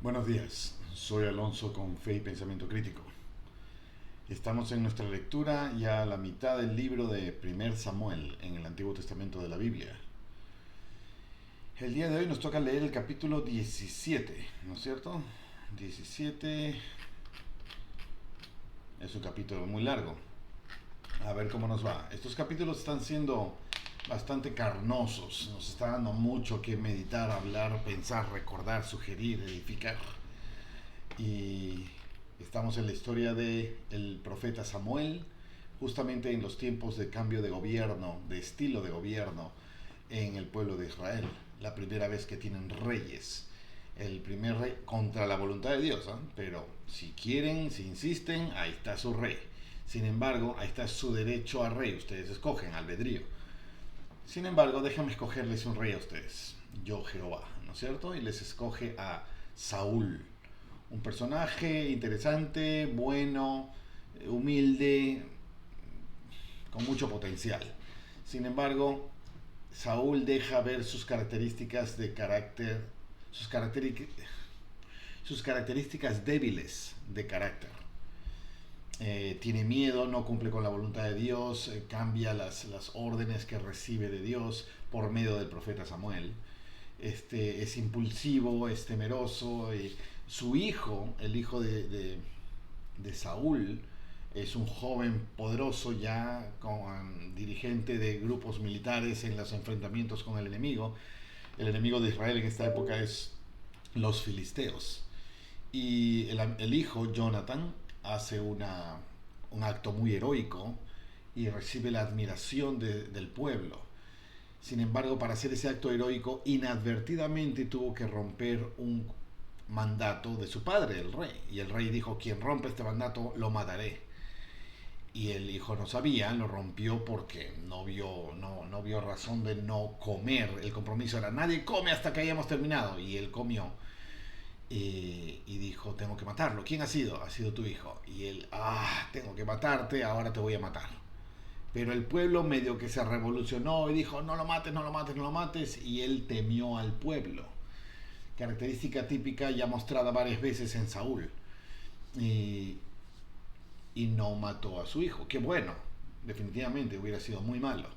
Buenos días, soy Alonso con Fe y Pensamiento Crítico. Estamos en nuestra lectura ya a la mitad del libro de Primer Samuel en el Antiguo Testamento de la Biblia. El día de hoy nos toca leer el capítulo 17, ¿no es cierto? 17 es un capítulo muy largo. A ver cómo nos va. Estos capítulos están siendo bastante carnosos, nos está dando mucho que meditar, hablar, pensar, recordar, sugerir, edificar. Y estamos en la historia de el profeta Samuel, justamente en los tiempos de cambio de gobierno, de estilo de gobierno en el pueblo de Israel. La primera vez que tienen reyes. El primer rey contra la voluntad de Dios, ¿eh? Pero si quieren, si insisten, ahí está su rey. Sin embargo, ahí está su derecho a rey. Ustedes escogen, albedrío. Sin embargo, déjame escogerles un rey a ustedes. Yo, Jehová, ¿no es cierto? Y les escoge a Saúl, un personaje interesante, bueno, humilde, con mucho potencial. Sin embargo, Saúl deja ver sus características de carácter, sus, caracteri- sus características débiles de carácter. Tiene miedo, no cumple con la voluntad de Dios, cambia las órdenes que recibe de Dios por medio del profeta Samuel. Es impulsivo, es temeroso. Su hijo, el hijo de Saúl, es un joven poderoso ya, dirigente de grupos militares en los enfrentamientos con el enemigo. El enemigo de Israel en esta época es los filisteos. Y el hijo, Jonathan, hace un acto muy heroico y recibe la admiración del pueblo. Sin embargo, para hacer ese acto heroico, inadvertidamente tuvo que romper un mandato de su padre, el rey. Y el rey dijo, quien rompe este mandato, lo mataré. Y el hijo no sabía, lo rompió porque no vio razón de no comer. El compromiso era, nadie come hasta que hayamos terminado. Y él comió. Y dijo, tengo que matarlo. ¿Quién ha sido? Ha sido tu hijo. Y él, tengo que matarte, ahora te voy a matar. Pero el pueblo medio que se revolucionó y dijo, no lo mates, no lo mates, no lo mates. Y él temió al pueblo. Característica típica ya mostrada varias veces en Saúl. Y, y no mató a su hijo. Que bueno, definitivamente hubiera sido muy malo.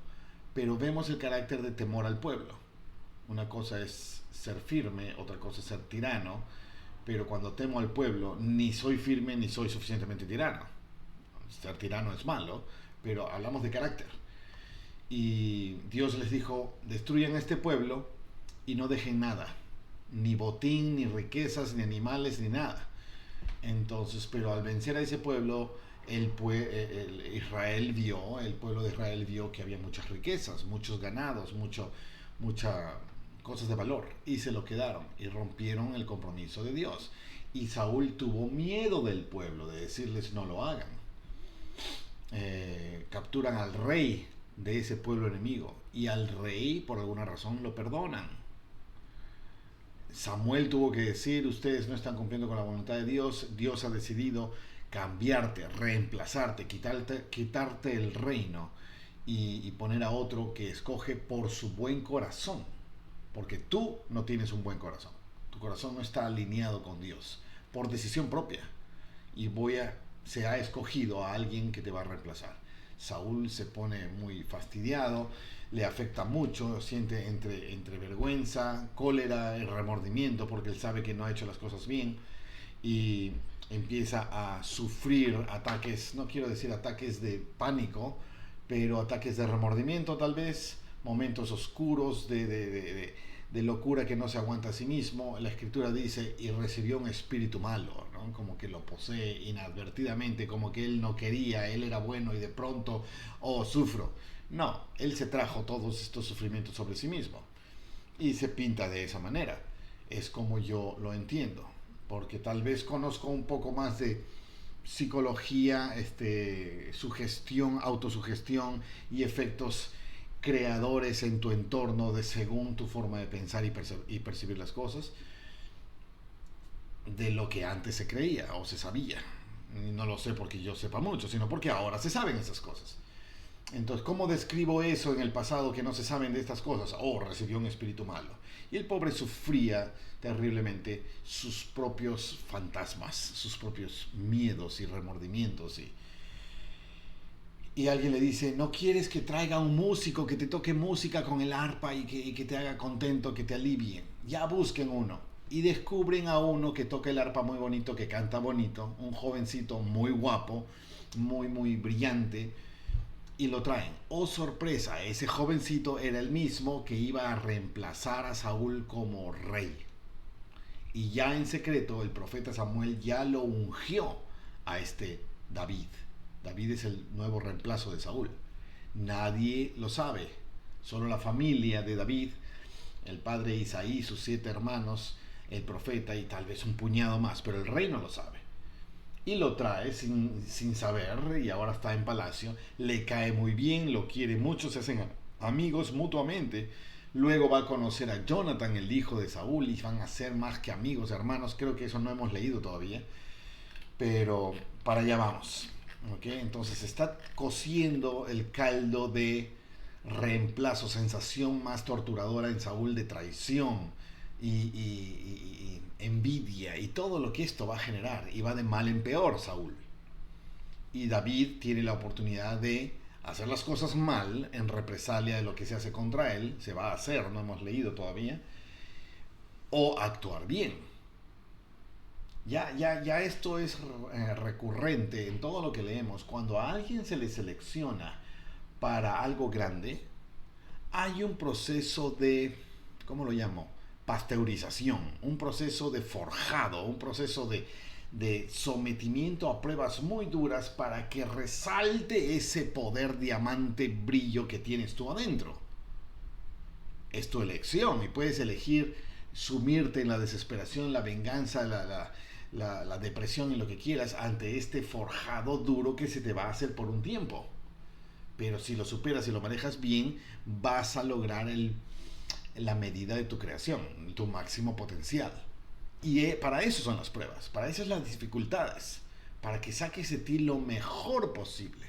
Pero vemos el carácter de temor al pueblo. Una cosa es ser firme, otra cosa es ser tirano. Pero cuando temo al pueblo, ni soy firme ni soy suficientemente tirano. Ser tirano es malo, pero hablamos de carácter. Y Dios les dijo, destruyan este pueblo y no dejen nada, ni botín, ni riquezas, ni animales, ni nada. Entonces, pero al vencer a ese pueblo, el pueblo de Israel vio que había muchas riquezas, muchos ganados, mucha cosas de valor, y se lo quedaron y rompieron el compromiso de Dios. Y Saúl tuvo miedo del pueblo, de decirles no lo hagan. Capturan al rey de ese pueblo enemigo y al rey por alguna razón lo perdonan. Samuel tuvo que decir, ustedes no están cumpliendo con la voluntad de Dios, Dios ha decidido cambiarte, reemplazarte, quitarte el reino y poner a otro que escoge por su buen corazón, porque tú no tienes un buen corazón, tu corazón no está alineado con Dios, por decisión propia, y se ha escogido a alguien que te va a reemplazar. Saúl se pone muy fastidiado, le afecta mucho, siente entre vergüenza, cólera y remordimiento porque él sabe que no ha hecho las cosas bien y empieza a sufrir ataques, no quiero decir ataques de pánico, pero ataques de remordimiento tal vez, momentos oscuros de locura que no se aguanta a sí mismo. La escritura dice, y recibió un espíritu malo, ¿no? Como que lo posee inadvertidamente, como que él no quería, él era bueno y de pronto, sufro. No, él se trajo todos estos sufrimientos sobre sí mismo y se pinta de esa manera. Es como yo lo entiendo, porque tal vez conozco un poco más de psicología, sugestión, autosugestión y efectos creadores en tu entorno de según tu forma de pensar y percibir las cosas de lo que antes se creía o se sabía. Y no lo sé porque yo sepa mucho, sino porque ahora se saben esas cosas. Entonces, ¿cómo describo eso en el pasado que no se saben de estas cosas? Oh, recibió un espíritu malo. Y el pobre sufría terriblemente sus propios fantasmas, sus propios miedos y remordimientos. Y alguien le dice, ¿no quieres que traiga un músico que te toque música con el arpa y que te haga contento, que te alivie? Ya busquen uno. Y descubren a uno que toca el arpa muy bonito, que canta bonito, un jovencito muy guapo, muy, muy brillante, y lo traen. Oh sorpresa, ese jovencito era el mismo que iba a reemplazar a Saúl como rey. Y ya en secreto el profeta Samuel ya lo ungió a este David. David es el nuevo reemplazo de Saúl. Nadie lo sabe, solo la familia de David, el padre Isaí, sus 7 hermanos, el profeta y tal vez un puñado más, pero el rey no lo sabe. Y lo trae sin saber y ahora está en palacio, le cae muy bien, lo quiere mucho, se hacen amigos mutuamente. Luego va a conocer a Jonathan, el hijo de Saúl, y van a ser más que amigos, hermanos. Creo que eso no hemos leído todavía, pero para allá vamos. ¿Okay? Entonces está cociendo el caldo de reemplazo, sensación más torturadora en Saúl de traición y envidia y todo lo que esto va a generar. Y va de mal en peor Saúl. Y David tiene la oportunidad de hacer las cosas mal en represalia de lo que se hace contra él. Se va a hacer, no hemos leído todavía. O actuar bien. Ya esto es recurrente en todo lo que leemos. Cuando a alguien se le selecciona para algo grande, hay un proceso de, ¿cómo lo llamo? Pasteurización, un proceso de forjado, un proceso de sometimiento a pruebas muy duras para que resalte ese poder diamante brillo que tienes tú adentro. Es tu elección y puedes elegir sumirte en la desesperación, la venganza, la depresión y lo que quieras ante este forjado duro que se te va a hacer por un tiempo. Pero si lo superas y lo manejas bien, vas a lograr la medida de tu creación, tu máximo potencial. Y para eso son las pruebas, para eso son las dificultades, para que saques de ti lo mejor posible.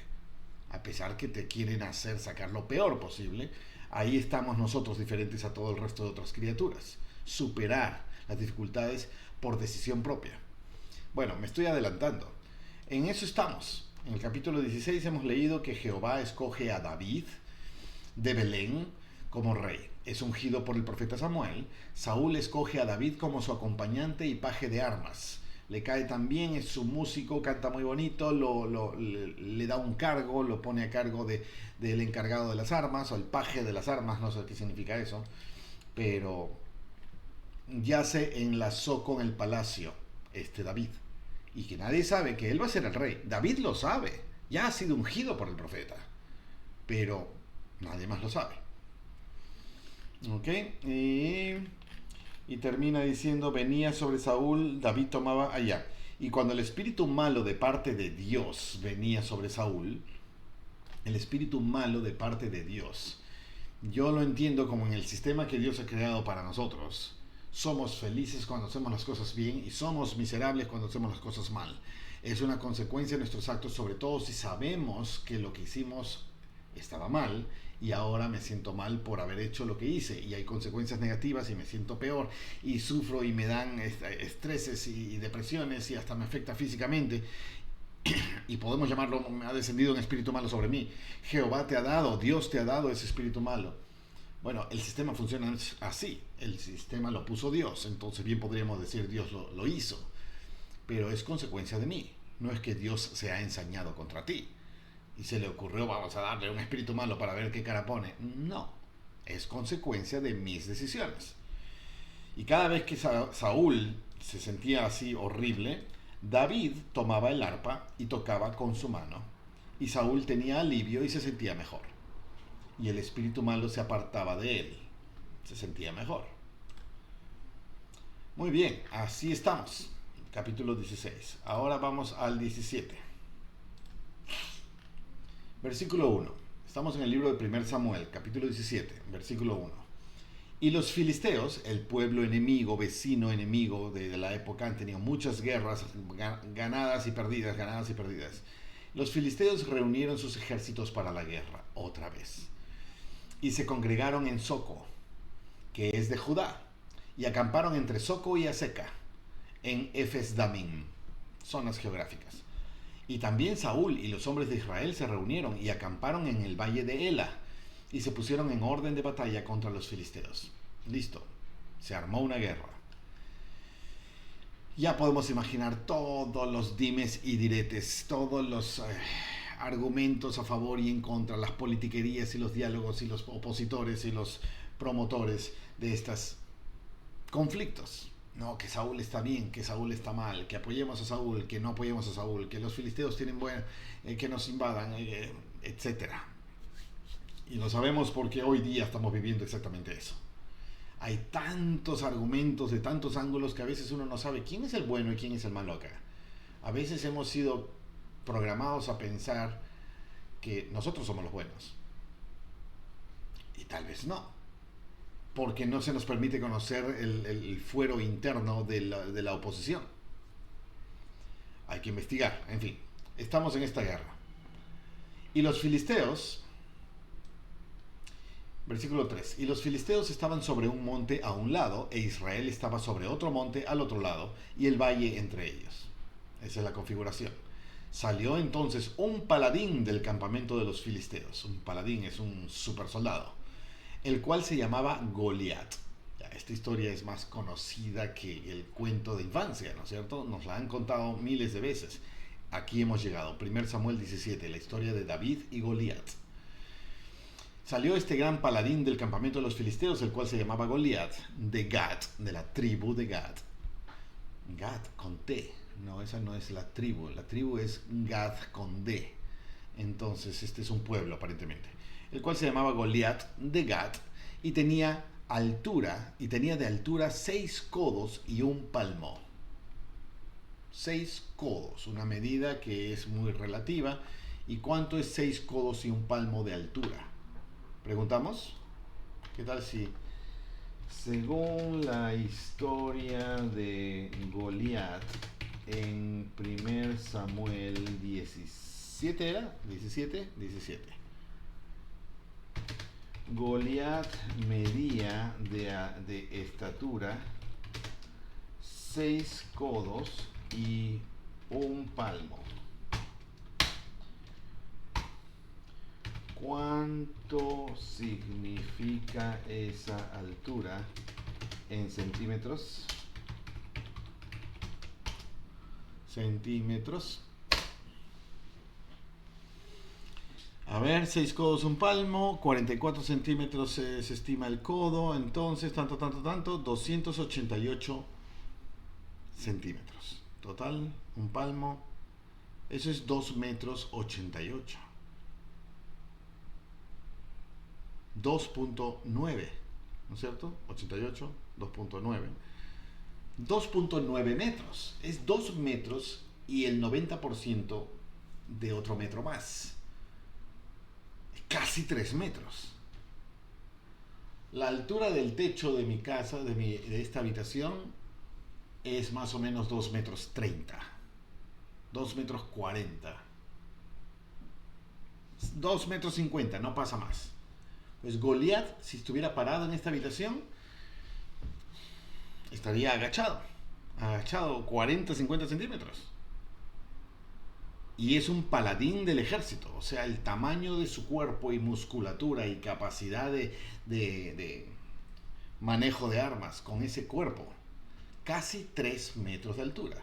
A pesar que te quieren hacer sacar lo peor posible, ahí estamos nosotros diferentes a todo el resto de otras criaturas. Superar las dificultades por decisión propia. Bueno, me estoy adelantando. En eso estamos. En el capítulo 16 hemos leído que Jehová escoge a David de Belén como rey. Es ungido por el profeta Samuel. Saúl escoge a David como su acompañante y paje de armas. Le cae también, es su músico, canta muy bonito, le da un cargo, lo pone a cargo del encargado de las armas, o el paje de las armas, no sé qué significa eso, pero ya se enlazó con el palacio David. Y que nadie sabe que él va a ser el rey. David lo sabe, ya ha sido ungido por el profeta, pero nadie más lo sabe. ¿Ok? Y termina diciendo, venía sobre Saúl, David tomaba allá. Y cuando el espíritu malo de parte de Dios venía sobre Saúl, el espíritu malo de parte de Dios, yo lo entiendo como en el sistema que Dios ha creado para nosotros. Somos felices cuando hacemos las cosas bien y somos miserables cuando hacemos las cosas mal. Es una consecuencia de nuestros actos, sobre todo si sabemos que lo que hicimos estaba mal y ahora me siento mal por haber hecho lo que hice y hay consecuencias negativas y me siento peor y sufro y me dan estreses y depresiones y hasta me afecta físicamente y podemos llamarlo, ha descendido un espíritu malo sobre mí. Jehová te ha dado, Dios te ha dado ese espíritu malo. Bueno, el sistema funciona así, el sistema lo puso Dios, entonces bien podríamos decir Dios lo hizo, pero es consecuencia de mí, no es que Dios se ha ensañado contra ti y se le ocurrió vamos a darle un espíritu malo para ver qué cara pone, no, es consecuencia de mis decisiones. Y cada vez que Saúl se sentía así horrible, David tomaba el arpa y tocaba con su mano, y Saúl tenía alivio y se sentía mejor. Y el espíritu malo se apartaba de él. Se sentía mejor. Muy bien, así estamos. Capítulo 16. Ahora vamos al 17. Versículo 1. Estamos en el libro de 1 Samuel, capítulo 17, versículo 1. Y los filisteos, el pueblo enemigo, vecino enemigo de la época, han tenido muchas guerras ganadas y perdidas, ganadas y perdidas. Los filisteos reunieron sus ejércitos para la guerra, otra vez, y se congregaron en Soco, que es de Judá, y acamparon entre Soco y Aseca, en Efes-Damim, zonas geográficas. Y también Saúl y los hombres de Israel se reunieron y acamparon en el valle de Ela, y se pusieron en orden de batalla contra los filisteos. Listo, se armó una guerra. Ya podemos imaginar todos los dimes y diretes, todos los argumentos a favor y en contra, las politiquerías y los diálogos y los opositores y los promotores de estos conflictos. No, que Saúl está bien, que Saúl está mal, que apoyemos a Saúl, que no apoyemos a Saúl, que los filisteos tienen que nos invadan, etcétera. Y lo sabemos porque hoy día estamos viviendo exactamente eso. Hay tantos argumentos de tantos ángulos que a veces uno no sabe quién es el bueno y quién es el malo acá. A veces hemos sido programados a pensar que nosotros somos los buenos. Y tal vez no. Porque no se nos permite conocer el fuero interno de la oposición. Hay que investigar. En fin, estamos en esta guerra. Y los filisteos... Versículo 3. Y los filisteos estaban sobre un monte a un lado, e Israel estaba sobre otro monte al otro lado, y el valle entre ellos. Esa es la configuración. Salió entonces un paladín del campamento de los filisteos. Un paladín es un super soldado, el cual se llamaba Goliat. Esta historia es más conocida que el cuento de infancia, ¿no es cierto? Nos la han contado miles de veces. Aquí hemos llegado. 1 Samuel 17, la historia de David y Goliat. Salió este gran paladín del campamento de los filisteos, el cual se llamaba Goliat, de Gat, de la tribu de Gat. Gat con T. No, esa no es la tribu. La tribu es Gad con D. Entonces, este es un pueblo, aparentemente. El cual se llamaba Goliat de Gat y tenía de altura 6 codos y un palmo. 6 codos, una medida que es muy relativa. ¿Y cuánto es 6 codos y un palmo de altura? Preguntamos, ¿qué tal si, según la historia de Goliat en 1 Samuel 17 era? 17. Goliat medía de estatura 6 codos y un palmo. ¿Cuánto significa esa altura en centímetros? A ver, 6 codos, un palmo, 44 centímetros se estima el codo, entonces, tanto, 288 centímetros. Total, un palmo, eso es 2 metros 88. 2.9, ¿no es cierto? 88, 2.9. 2.9 metros. Es 2 metros y el 90% de otro metro más. Casi 3 metros. La altura del techo de mi casa, de esta habitación, es más o menos 2 metros 30. 2 metros 40. 2 metros 50, no pasa más. Pues Goliat, si estuviera parado en esta habitación, estaría agachado 40, 50 centímetros. Y es un paladín del ejército, o sea, el tamaño de su cuerpo y musculatura y capacidad de manejo de armas con ese cuerpo, casi 3 metros de altura.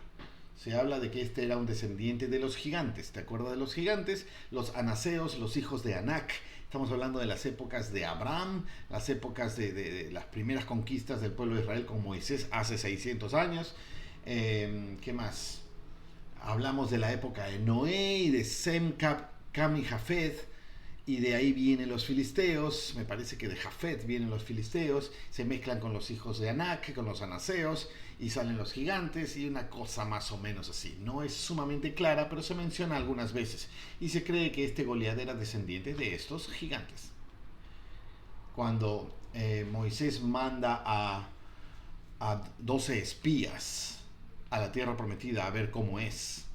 Se habla de que este era un descendiente de los gigantes. ¿Te acuerdas de los gigantes? Los anaseos, los hijos de Anac. Estamos hablando de las épocas de Abraham, las épocas de las primeras conquistas del pueblo de Israel con Moisés hace 600 años. ¿Qué más? Hablamos de la época de Noé y de Sem, Cam y Jafet. Y de ahí vienen los filisteos. Me parece que de Jafet vienen los filisteos. Se mezclan con los hijos de Anac, con los anaseos. Y salen los gigantes y una cosa más o menos así. No es sumamente clara, pero se menciona algunas veces. Y se cree que este Goliat era descendiente de estos gigantes. Cuando Moisés manda a 12 espías a la tierra prometida a ver cómo es,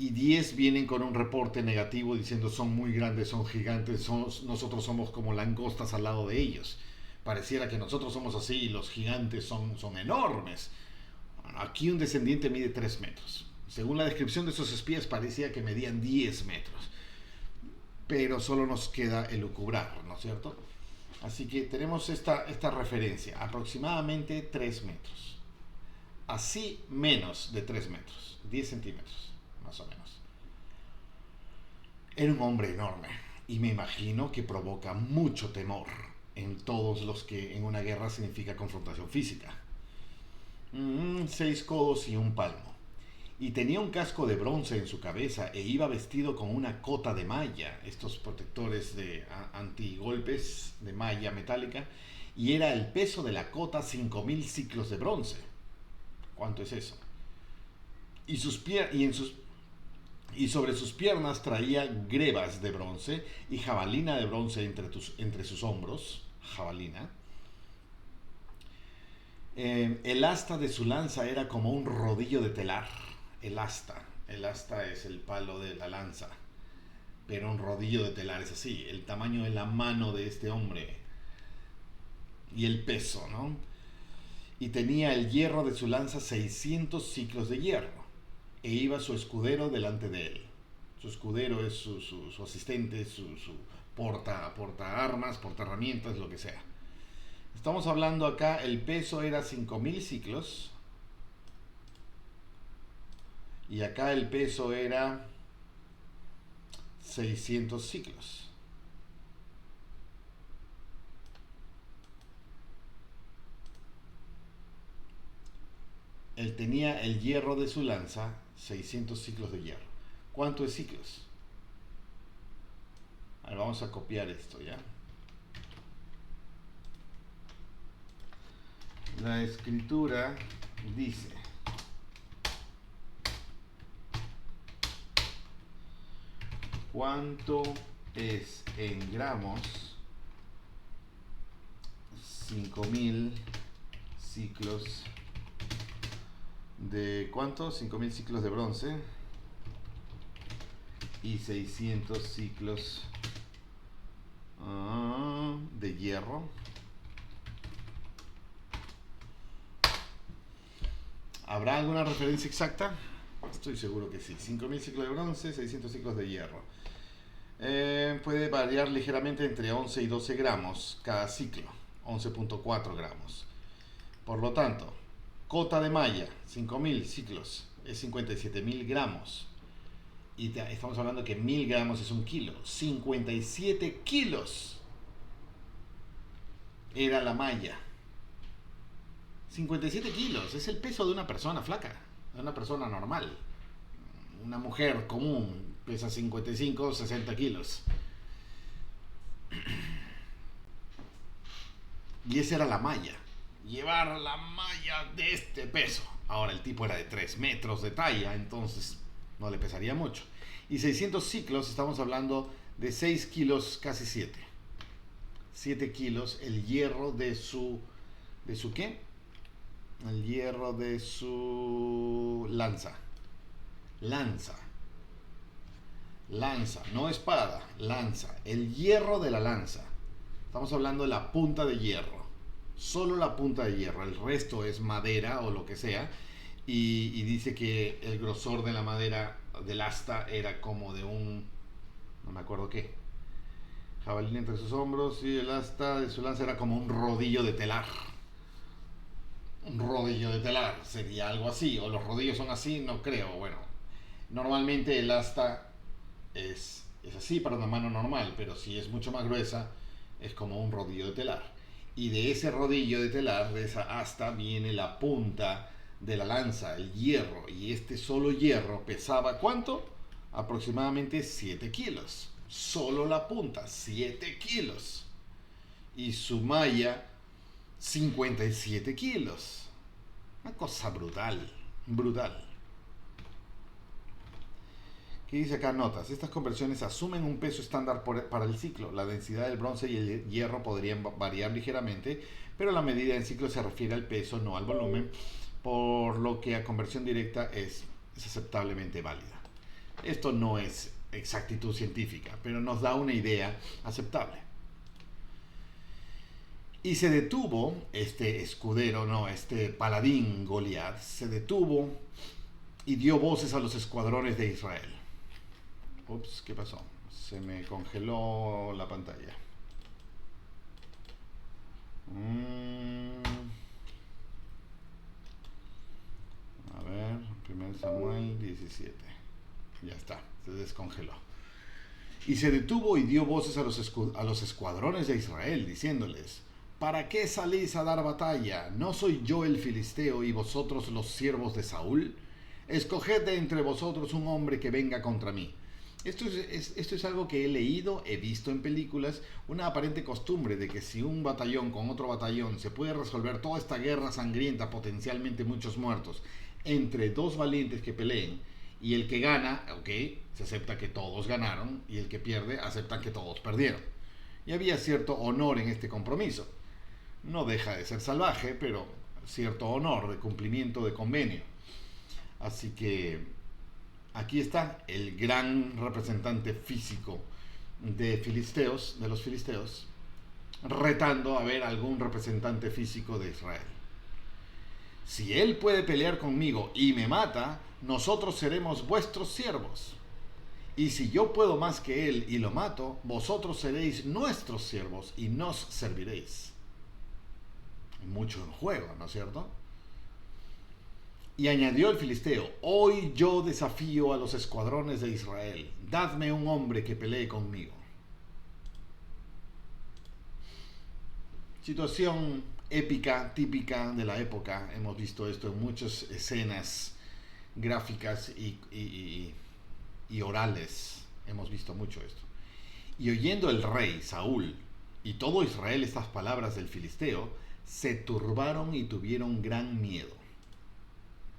y 10 vienen con un reporte negativo diciendo son muy grandes, son gigantes, nosotros somos como langostas al lado de ellos. Pareciera que nosotros somos así y los gigantes son enormes. Bueno, aquí un descendiente mide 3 metros. Según la descripción de esos espías parecía que medían 10 metros. Pero solo nos queda elucubrar, ¿no es cierto? Así que tenemos esta referencia, aproximadamente 3 metros. Así menos de 3 metros, 10 centímetros, más o menos. Era un hombre enorme y me imagino que provoca mucho temor en todos los que en una guerra significa confrontación física. 6 codos y un palmo. Y tenía un casco de bronce en su cabeza e iba vestido con una cota de malla, estos protectores de antigolpes de malla metálica, y era el peso de la cota 5000 ciclos de bronce. ¿Cuánto es eso? Y sobre sus piernas traía grebas de bronce y jabalina de bronce entre sus hombros, jabalina. El asta de su lanza era como un rodillo de telar. El asta es el palo de la lanza, pero un rodillo de telar es así, el tamaño de la mano de este hombre y el peso, ¿no? Y tenía el hierro de su lanza 600 ciclos de hierro, e iba su escudero delante de él. Su escudero es su asistente, su porta armas, porta herramientas, lo que sea. Estamos hablando acá, el peso era 5000 ciclos, y acá el peso era 600 ciclos. Él tenía el hierro de su lanza, 600 ciclos de hierro. ¿Cuánto es ciclos? A ver, vamos a copiar esto, ¿ya? La escritura dice: ¿cuánto es en gramos 5000 ciclos de ¿cuánto? 5000 ciclos de bronce y 600 ciclos de hierro? ¿Habrá alguna referencia exacta? Estoy seguro que sí. 5000 ciclos de bronce, 600 ciclos de hierro. Puede variar ligeramente entre 11 y 12 gramos cada ciclo. 11.4 gramos. Por lo tanto, cota de malla, 5000 ciclos, es 57.000 gramos. Y estamos hablando que 1000 gramos es un kilo. 57 kilos era la malla. 57 kilos, es el peso de una persona flaca, de una persona normal. Una mujer común pesa 55, 60 kilos. Y esa era la malla. Llevar la malla de este peso. Ahora el tipo era de 3 metros de talla, entonces no le pesaría mucho. Y 600 ciclos, estamos hablando de 6 kilos, casi 7. 7 kilos, el hierro de su... ¿De su qué? El hierro de su lanza. Lanza, no espada, lanza. El hierro de la lanza. Estamos hablando de la punta de hierro. Solo la punta de hierro. El resto es madera o lo que sea. Y dice que el grosor de la madera del asta era como de un... no me acuerdo qué. Jabalina entre sus hombros y el asta de su lanza era como un rodillo de telar. Un rodillo de telar sería algo así. O los rodillos son así, no creo. Bueno, normalmente el asta es así para una mano normal, pero si es mucho más gruesa, es como un rodillo de telar. Y de ese rodillo de telar, de esa asta, viene la punta de la lanza, el hierro. Y este solo hierro pesaba, ¿cuánto? Aproximadamente 7 kilos. Solo la punta, 7 kilos. Y su malla, 57 kilos. Una cosa brutal, brutal. ¿Qué dice acá? Notas. Estas conversiones asumen un peso estándar para el ciclo. La densidad del bronce y el hierro podrían variar ligeramente, pero la medida en ciclo se refiere al peso, no al volumen, por lo que a conversión directa es aceptablemente válida. Esto no es exactitud científica, pero nos da una idea aceptable. Y se detuvo este escudero, no, este paladín Goliat, se detuvo y dio voces a los escuadrones de Israel. Ups, ¿qué pasó? Se me congeló la pantalla. A ver, 1 Samuel 17. Ya está, se descongeló. Y se detuvo y dio voces a los escuadrones de Israel, diciéndoles: ¿para qué salís a dar batalla? ¿No soy yo el filisteo y vosotros los siervos de Saúl? Escoged de entre vosotros un hombre que venga contra mí. Esto es algo que he leído, he visto en películas, una aparente costumbre de que si un batallón con otro batallón se puede resolver toda esta guerra sangrienta, potencialmente muchos muertos, entre dos valientes que peleen, y el que gana, ok, se acepta que todos ganaron, y el que pierde, acepta que todos perdieron. Y había cierto honor en este compromiso. No deja de ser salvaje, pero cierto honor de cumplimiento de convenio. Así que aquí está el gran representante físico de los filisteos, retando a ver algún representante físico de Israel. Si él puede pelear conmigo y me mata, nosotros seremos vuestros siervos. Y si yo puedo más que él y lo mato, vosotros seréis nuestros siervos y nos serviréis. Mucho en juego, ¿no es cierto? Y añadió el filisteo: hoy yo desafío a los escuadrones de Israel, dadme un hombre que pelee conmigo. Situación épica, típica de la época. Hemos visto esto en muchas escenas gráficas y orales. Hemos visto mucho esto. Y oyendo el rey Saúl y todo Israel estas palabras del filisteo, se turbaron y tuvieron gran miedo.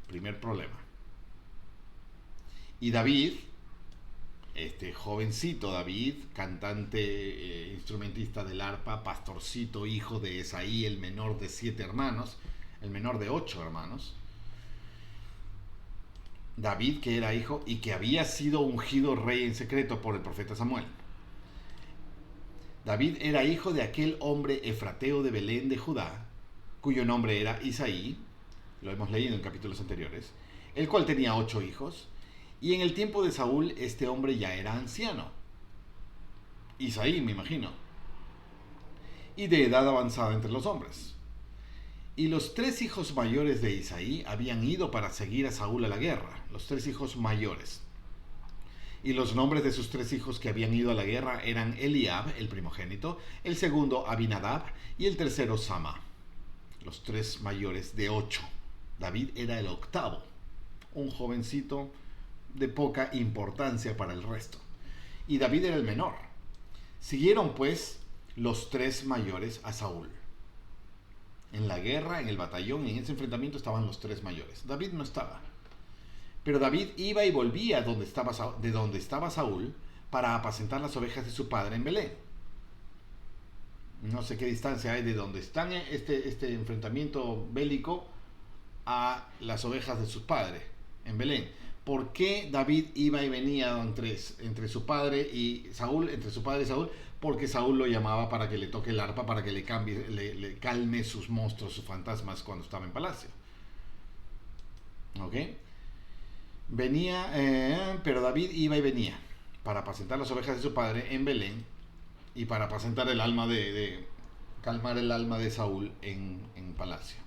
Primer problema. Y David, este jovencito David, cantante, instrumentista del arpa, pastorcito, hijo de Esaí, el menor de 7 hermanos, el menor de 8 hermanos. David, que era hijo y que había sido ungido rey en secreto por el profeta Samuel. David era hijo de aquel hombre efrateo de Belén de Judá, cuyo nombre era Isaí, lo hemos leído en capítulos anteriores, el cual tenía 8 hijos, y en el tiempo de Saúl este hombre ya era anciano. Isaí, me imagino, y de edad avanzada entre los hombres. Y los 3 hijos mayores de Isaí habían ido para seguir a Saúl a la guerra, los 3 hijos mayores. Y los nombres de sus 3 hijos que habían ido a la guerra eran Eliab, el primogénito, el segundo Abinadab y el tercero Sama. Los 3 mayores de 8. David era el octavo, un jovencito de poca importancia para el resto. Y David era el menor. Siguieron pues los 3 mayores a Saúl. En la guerra, en el batallón, en ese enfrentamiento estaban los 3 mayores. David no estaba. Pero David iba y volvía de donde estaba Saúl para apacentar las ovejas de su padre en Belén. No sé qué distancia hay de donde está este enfrentamiento bélico a las ovejas de su padre en Belén. ¿Por qué David iba y venía entre su padre y Saúl, Porque Saúl lo llamaba para que le toque el arpa, para que le calme sus monstruos, sus fantasmas cuando estaba en palacio. ¿Ok? Pero David iba y venía para apacentar las ovejas de su padre en Belén y para apacentar el alma calmar el alma de Saúl en palacio.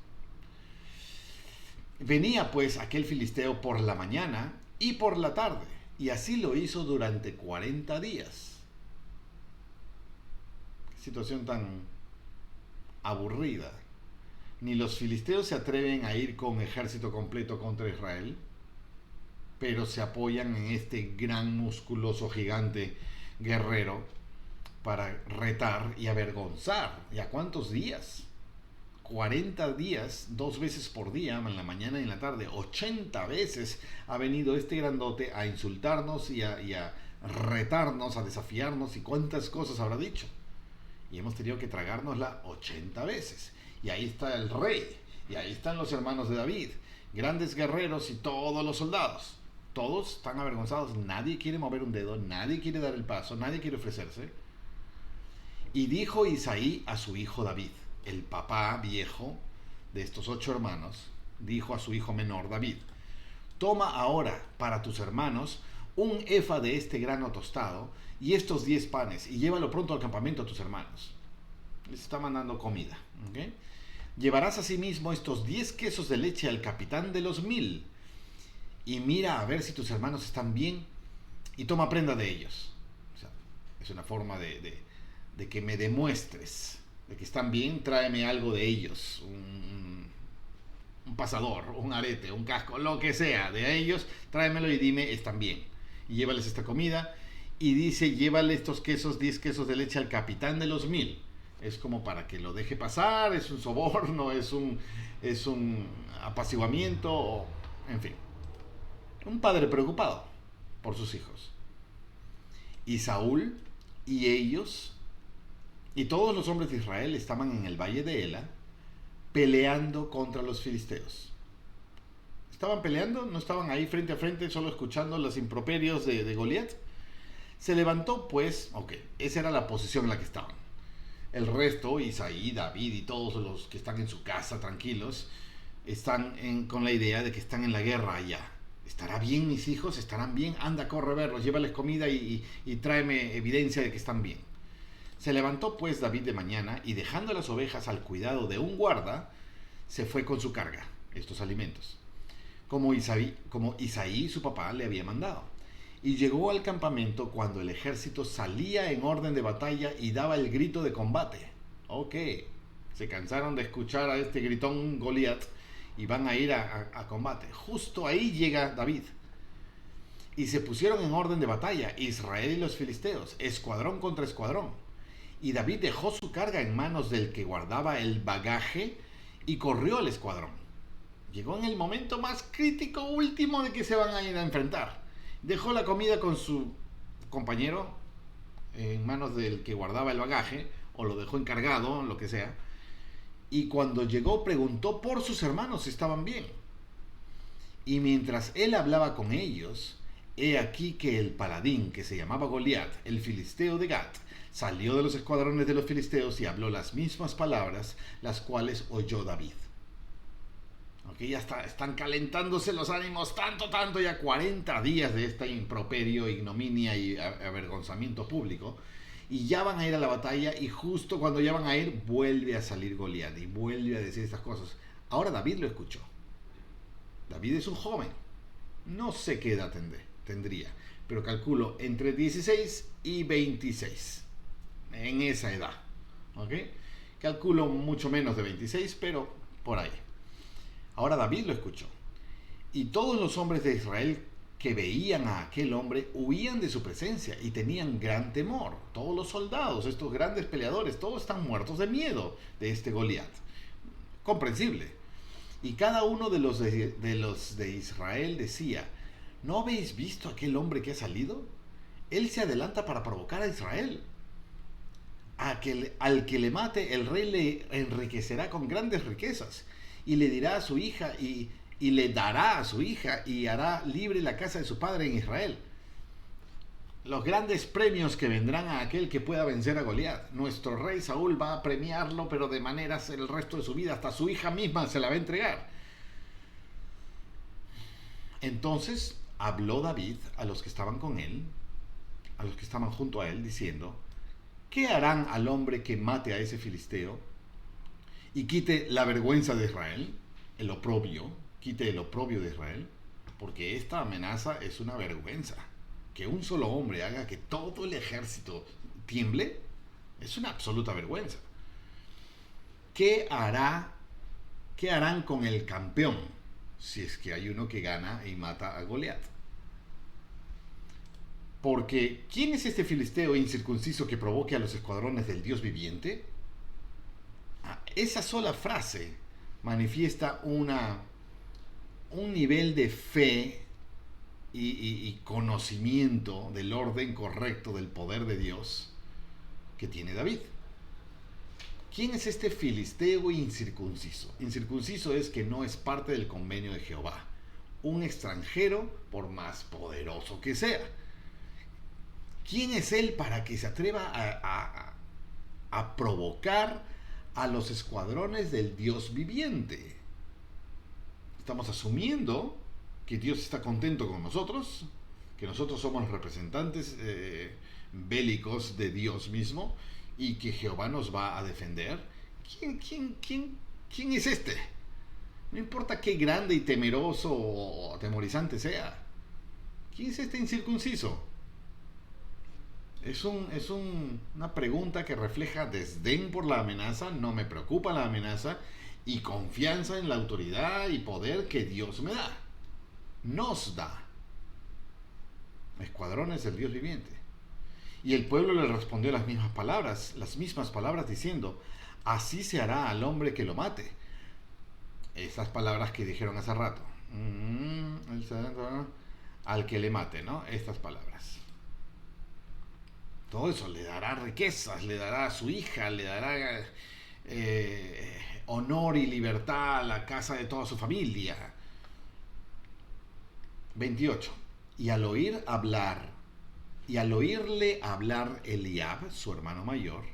Venía pues aquel filisteo por la mañana y por la tarde, y así lo hizo durante 40 días. Qué situación tan aburrida. Ni los filisteos se atreven a ir con ejército completo contra Israel, pero se apoyan en este gran musculoso gigante guerrero para retar y avergonzar. ¿Y a cuántos días? 40 días, 2 veces por día, en la mañana y en la tarde, 80 veces ha venido este grandote a insultarnos y a retarnos, a desafiarnos, y cuántas cosas habrá dicho. Y hemos tenido que tragárnosla 80 veces. Y ahí está el rey, y ahí están los hermanos de David, grandes guerreros y todos los soldados. Todos están avergonzados, nadie quiere mover un dedo, nadie quiere dar el paso, nadie quiere ofrecerse. Y dijo Isaí a su hijo David, el papá viejo de estos 8 hermanos, dijo a su hijo menor David: toma ahora para tus hermanos un efa de este grano tostado y estos 10 panes y llévalo pronto al campamento a tus hermanos. Les está mandando comida. ¿Okay? Llevarás asimismo estos 10 quesos de leche al capitán de los 1000 y mira a ver si tus hermanos están bien y toma prenda de ellos. O sea, es una forma de que me demuestres de que están bien. Tráeme algo de ellos, un pasador, un arete, un casco, lo que sea de ellos, tráemelo y dime están bien. Y llévales esta comida. Y dice, llévale estos quesos, 10 quesos de leche al capitán de los 1000. Es como para que lo deje pasar, es un soborno, es un apaciguamiento, en fin. Un padre preocupado por sus hijos. Y Saúl y ellos y todos los hombres de Israel estaban en el valle de Ela peleando contra los filisteos. Estaban peleando, no estaban ahí frente a frente solo escuchando los improperios de Goliat. Se levantó pues, esa era la posición en la que estaban. El resto, Isaí, David y todos los que están en su casa tranquilos, están con la idea de que están en la guerra allá. ¿Estará bien mis hijos? ¿Estarán bien? Anda, corre a verlos, llévales comida y tráeme evidencia de que están bien. Se levantó pues David de mañana y dejando las ovejas al cuidado de un guarda, se fue con su carga, estos alimentos, como Isaí su papá le había mandado. Y llegó al campamento cuando el ejército salía en orden de batalla y daba el grito de combate. Se cansaron de escuchar a este gritón Goliat y van a ir a combate. Justo ahí llega David. Y se pusieron en orden de batalla, Israel y los filisteos, escuadrón contra escuadrón. Y David dejó su carga en manos del que guardaba el bagaje y corrió al escuadrón. Llegó en el momento más crítico último de que se van a ir a enfrentar. Dejó la comida con su compañero en manos del que guardaba el bagaje, o lo dejó encargado, lo que sea. Y cuando llegó preguntó por sus hermanos si estaban bien. Y mientras él hablaba con ellos, he aquí que el paladín que se llamaba Goliat, el filisteo de Gat, salió de los escuadrones de los filisteos y habló las mismas palabras, las cuales oyó David. Ya están calentándose los ánimos tanto, ya 40 días de esta improperio, ignominia y avergonzamiento público, y ya van a ir a la batalla, y justo cuando ya van a ir, vuelve a salir Goliat y vuelve a decir estas cosas. Ahora David lo escuchó. David es un joven, no sé qué edad tendría, pero calculo entre 16 y 26, en esa edad, calculo mucho menos de 26, pero por ahí. Ahora David lo escuchó. Y todos los hombres de Israel que veían a aquel hombre huían de su presencia y tenían gran temor. Todos los soldados, estos grandes peleadores, todos están muertos de miedo de este Goliat. Comprensible. Y cada uno de los de Israel decía: ¿no habéis visto a aquel hombre que ha salido? Él se adelanta para provocar a Israel. Al que le mate, el rey le enriquecerá con grandes riquezas. Y le dirá a su hija y le dará a su hija y hará libre la casa de su padre en Israel. Los grandes premios que vendrán a aquel que pueda vencer a Goliat. Nuestro rey Saúl va a premiarlo, pero de maneras el resto de su vida, hasta su hija misma se la va a entregar. Entonces habló David a los que estaban con él, a los que estaban junto a él, diciendo: ¿qué harán al hombre que mate a ese filisteo y quite la vergüenza de Israel, quite el oprobio de Israel? Porque esta amenaza es una vergüenza. Que un solo hombre haga que todo el ejército tiemble es una absoluta vergüenza. ¿Qué harán con el campeón si es que hay uno que gana y mata a Goliat? Porque ¿quién es este filisteo incircunciso que provoque a los escuadrones del Dios viviente? Esa sola frase manifiesta un nivel de fe y conocimiento del orden correcto del poder de Dios que tiene David. ¿Quién es este filisteo incircunciso? Incircunciso es que no es parte del convenio de Jehová, un extranjero por más poderoso que sea. ¿Quién es él para que se atreva a provocar a los escuadrones del Dios viviente? Estamos asumiendo que Dios está contento con nosotros, que nosotros somos los representantes bélicos de Dios mismo y que Jehová nos va a defender. ¿Quién es este? No importa qué grande y temeroso o atemorizante sea. ¿Quién es este incircunciso? Es una pregunta que refleja desdén por la amenaza, no me preocupa la amenaza, y confianza en la autoridad y poder que Dios me da. Nos da. Escuadrones del Dios viviente. Y el pueblo le respondió las mismas palabras diciendo, así se hará al hombre que lo mate. Esas palabras que dijeron hace rato. Al que le mate, ¿no? Estas palabras. Todo eso le dará riquezas, le dará a su hija, le dará honor y libertad a la casa de toda su familia. 28. Y al oírle hablar Eliab, su hermano mayor,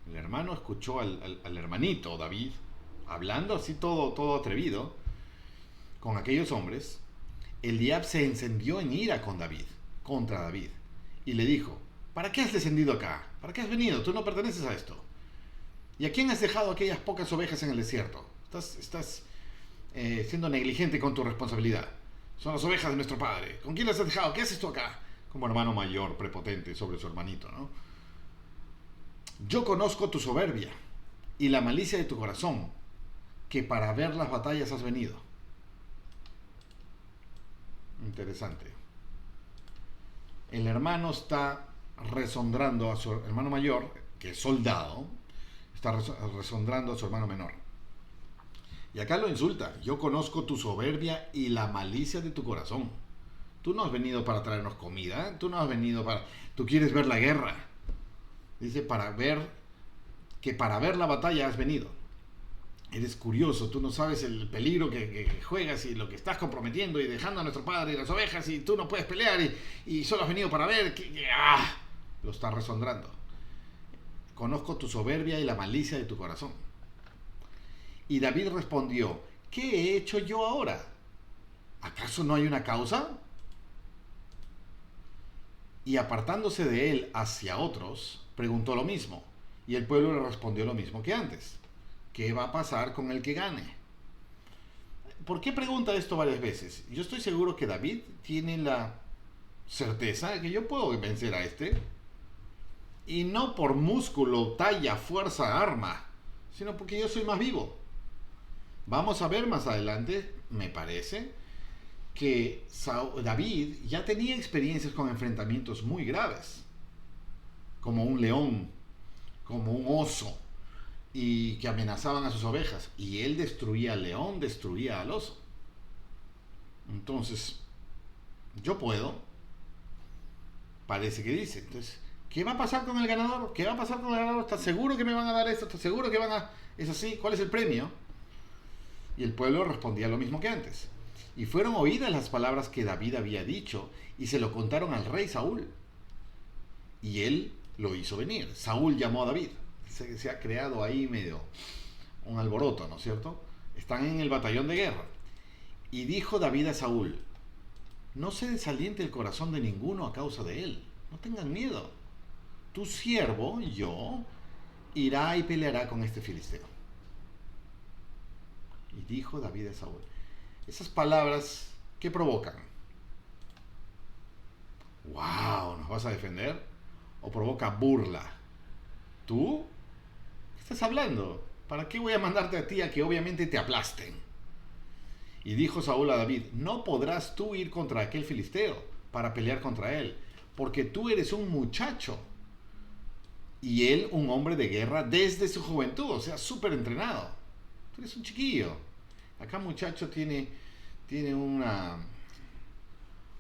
el hermano escuchó al hermanito David hablando así todo atrevido con aquellos hombres. Eliab se encendió en ira contra David, y le dijo, ¿para qué has descendido acá? ¿Para qué has venido? Tú no perteneces a esto. ¿Y a quién has dejado aquellas pocas ovejas en el desierto? Estás siendo negligente con tu responsabilidad. Son las ovejas de nuestro padre. ¿Con quién las has dejado? ¿Qué haces tú acá? Como hermano mayor, prepotente sobre su hermanito, ¿no? Yo conozco tu soberbia y la malicia de tu corazón, que para ver las batallas has venido. Interesante. El hermano está resondrando a su hermano mayor, que es soldado, está resondrando a su hermano menor. Y acá lo insulta. Yo conozco tu soberbia y la malicia de tu corazón. Tú no has venido para traernos comida. Tú no has venido para... Tú quieres ver la guerra. Dice para ver la batalla has venido. Eres curioso. Tú no sabes el peligro que juegas y lo que estás comprometiendo y dejando a nuestro padre y las ovejas y tú no puedes pelear y solo has venido para ver. Lo está resondrando. Conozco tu soberbia y la malicia de tu corazón. Y David respondió, ¿qué he hecho yo ahora? ¿Acaso no hay una causa? Y apartándose de él hacia otros, preguntó lo mismo. Y el pueblo le respondió lo mismo que antes. ¿Qué va a pasar con el que gane? ¿Por qué pregunta esto varias veces? Yo estoy seguro que David tiene la certeza de que yo puedo vencer a este. Y no por músculo, talla, fuerza, arma, sino porque yo soy más vivo. Vamos a ver más adelante, me parece, que David ya tenía experiencias con enfrentamientos muy graves, como un león, como un oso, y que amenazaban a sus ovejas, y él destruía al león, destruía al oso. Entonces, yo puedo, parece que dice. Entonces, ¿qué va a pasar con el ganador? ¿Qué va a pasar con el ganador? ¿Estás seguro que me van a dar esto? ¿Estás seguro que van a...? ¿Es así? ¿Cuál es el premio? Y el pueblo respondía lo mismo que antes. Y fueron oídas las palabras que David había dicho y se lo contaron al rey Saúl. Y él lo hizo venir. Saúl llamó a David. Se ha creado ahí medio un alboroto, ¿no es cierto? Están en el batallón de guerra. Y dijo David a Saúl, no se desaliente el corazón de ninguno a causa de él. No tengan miedo. Tu siervo, yo, irá y peleará con este filisteo. Y dijo David a Saúl. Esas palabras, ¿qué provocan? ¡Wow! ¿Nos vas a defender? ¿O provoca burla? ¿Tú? ¿Qué estás hablando? ¿Para qué voy a mandarte a ti a que obviamente te aplasten? Y dijo Saúl a David, no podrás tú ir contra aquel filisteo para pelear contra él, porque tú eres un muchacho y él un hombre de guerra desde su juventud, o sea, súper entrenado. Tú eres un chiquillo. Acá muchacho tiene un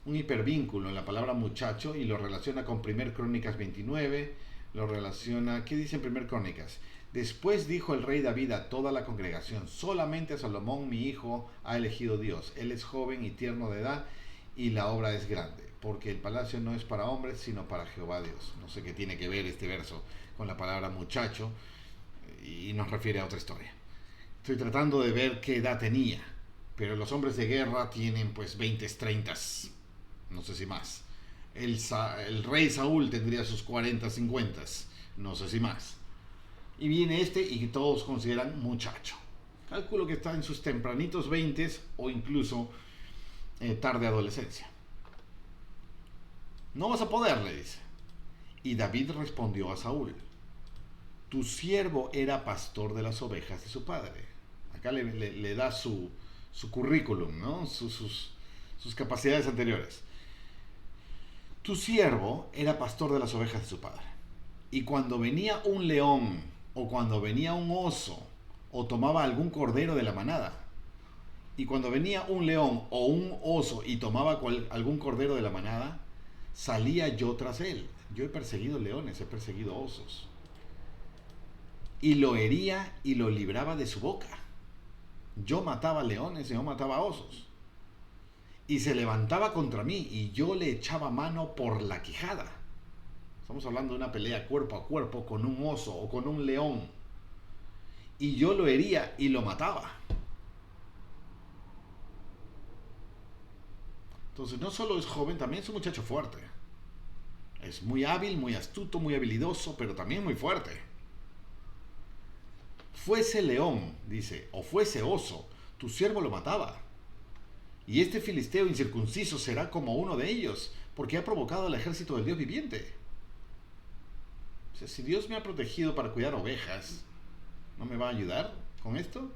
hipervínculo en la palabra muchacho y lo relaciona con 1 Crónicas 29, lo relaciona, ¿qué dice en 1 Crónicas? Después dijo el rey David a toda la congregación: solamente a Salomón mi hijo ha elegido Dios. Él es joven y tierno de edad, y la obra es grande, porque el palacio no es para hombres, sino para Jehová Dios. No sé qué tiene que ver este verso con la palabra muchacho, y nos refiere a otra historia. Estoy tratando de ver qué edad tenía, pero los hombres de guerra tienen pues 20, 30, no sé si más. El rey Saúl tendría sus 40, 50, no sé si más. Y viene este y todos consideran muchacho. Calculo que está en sus tempranitos 20 o incluso tarde adolescencia. No vas a poder, le dice. Y David respondió a Saúl: tu siervo era pastor de las ovejas de su padre. Acá le da su currículum, ¿no? Sus capacidades anteriores. Tu siervo era pastor de las ovejas de su padre. Y cuando venía un león, o cuando venía un oso, o tomaba algún cordero de la manada, y cuando venía un león o un oso y tomaba algún cordero de la manada, salía yo tras él. Yo he perseguido leones, he perseguido osos. Y lo hería y lo libraba de su boca. Yo mataba leones y yo mataba osos. Y se levantaba contra mí y yo le echaba mano por la quijada. Estamos hablando de una pelea cuerpo a cuerpo con un oso o con un león. Y yo lo hería y lo mataba. Entonces no solo es joven, también es un muchacho fuerte. Es muy hábil, muy astuto, muy habilidoso, pero también muy fuerte. Fuese león, dice, o fuese oso, tu siervo lo mataba. Y este filisteo incircunciso será como uno de ellos, porque ha provocado al ejército del Dios viviente. O sea, si Dios me ha protegido para cuidar ovejas, ¿no me va a ayudar con esto?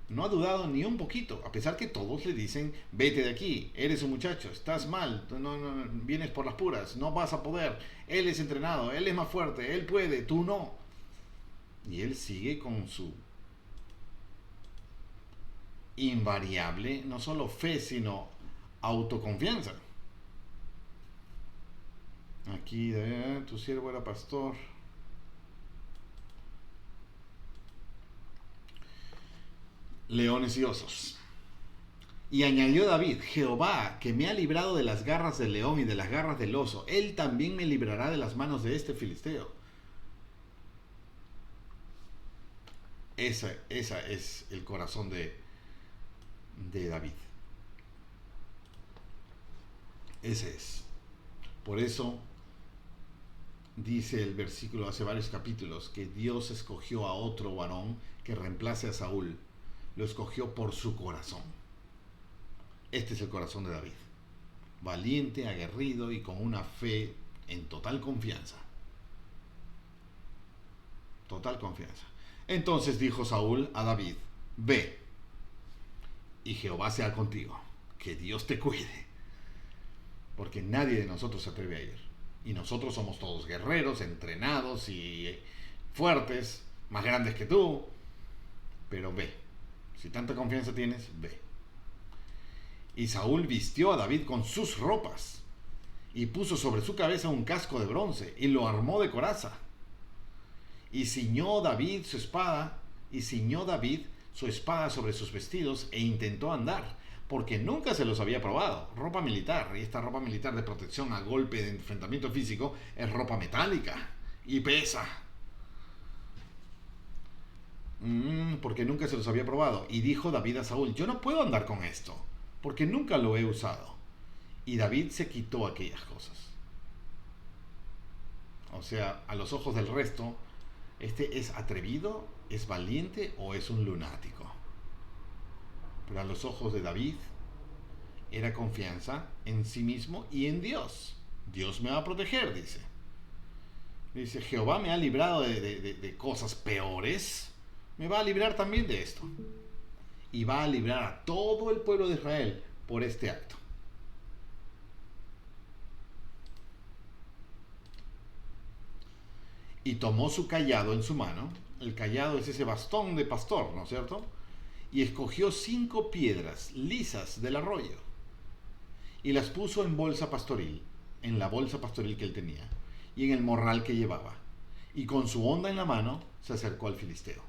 No ha dudado ni un poquito, a pesar que todos le dicen: vete de aquí, eres un muchacho, estás mal, no, vienes por las puras, no vas a poder, él es entrenado, él es más fuerte, él puede, tú no. Y él sigue con su invariable, no solo fe, sino autoconfianza. Aquí, tu siervo era pastor. Leones y osos. Y añadió David: Jehová, que me ha librado de las garras del león y de las garras del oso, él también me librará de las manos de este filisteo. Esa es el corazón de David. Ese es. Por eso dice el versículo hace varios capítulos que Dios escogió a otro varón que reemplace a Saúl. Lo escogió por su corazón. Este es el corazón de David. Valiente, aguerrido y con una fe en total confianza. Total confianza. Entonces dijo Saúl a David: ve, y Jehová sea contigo. Que Dios te cuide. Porque nadie de nosotros se atreve a ir. Y nosotros somos todos guerreros, entrenados y fuertes, más grandes que tú. Pero ve. Si tanta confianza tienes, ve. Y Saúl vistió a David con sus ropas, y puso sobre su cabeza un casco de bronce, y lo armó de coraza. Y ciñó David su espada sobre sus vestidos, e intentó andar, porque nunca se los había probado. Ropa militar, y esta ropa militar de protección a golpe de enfrentamiento físico, es ropa metálica, y pesa. Porque nunca se los había probado. Y dijo David a Saúl: yo no puedo andar con esto, porque nunca lo he usado. Y David se quitó aquellas cosas. O sea, a los ojos del resto, ¿este es atrevido, es valiente o es un lunático? Pero a los ojos de David era confianza en sí mismo y en Dios. Dios me va a proteger, dice. Dice: Jehová me ha librado de cosas peores, me va a librar también de esto. Y va a librar a todo el pueblo de Israel por este acto. Y tomó su cayado en su mano. El cayado es ese bastón de pastor, ¿no es cierto? Y escogió 5 piedras lisas del arroyo, y las puso en bolsa pastoril, en la bolsa pastoril que él tenía, y en el morral que llevaba. y con su honda en la mano se acercó al filisteo.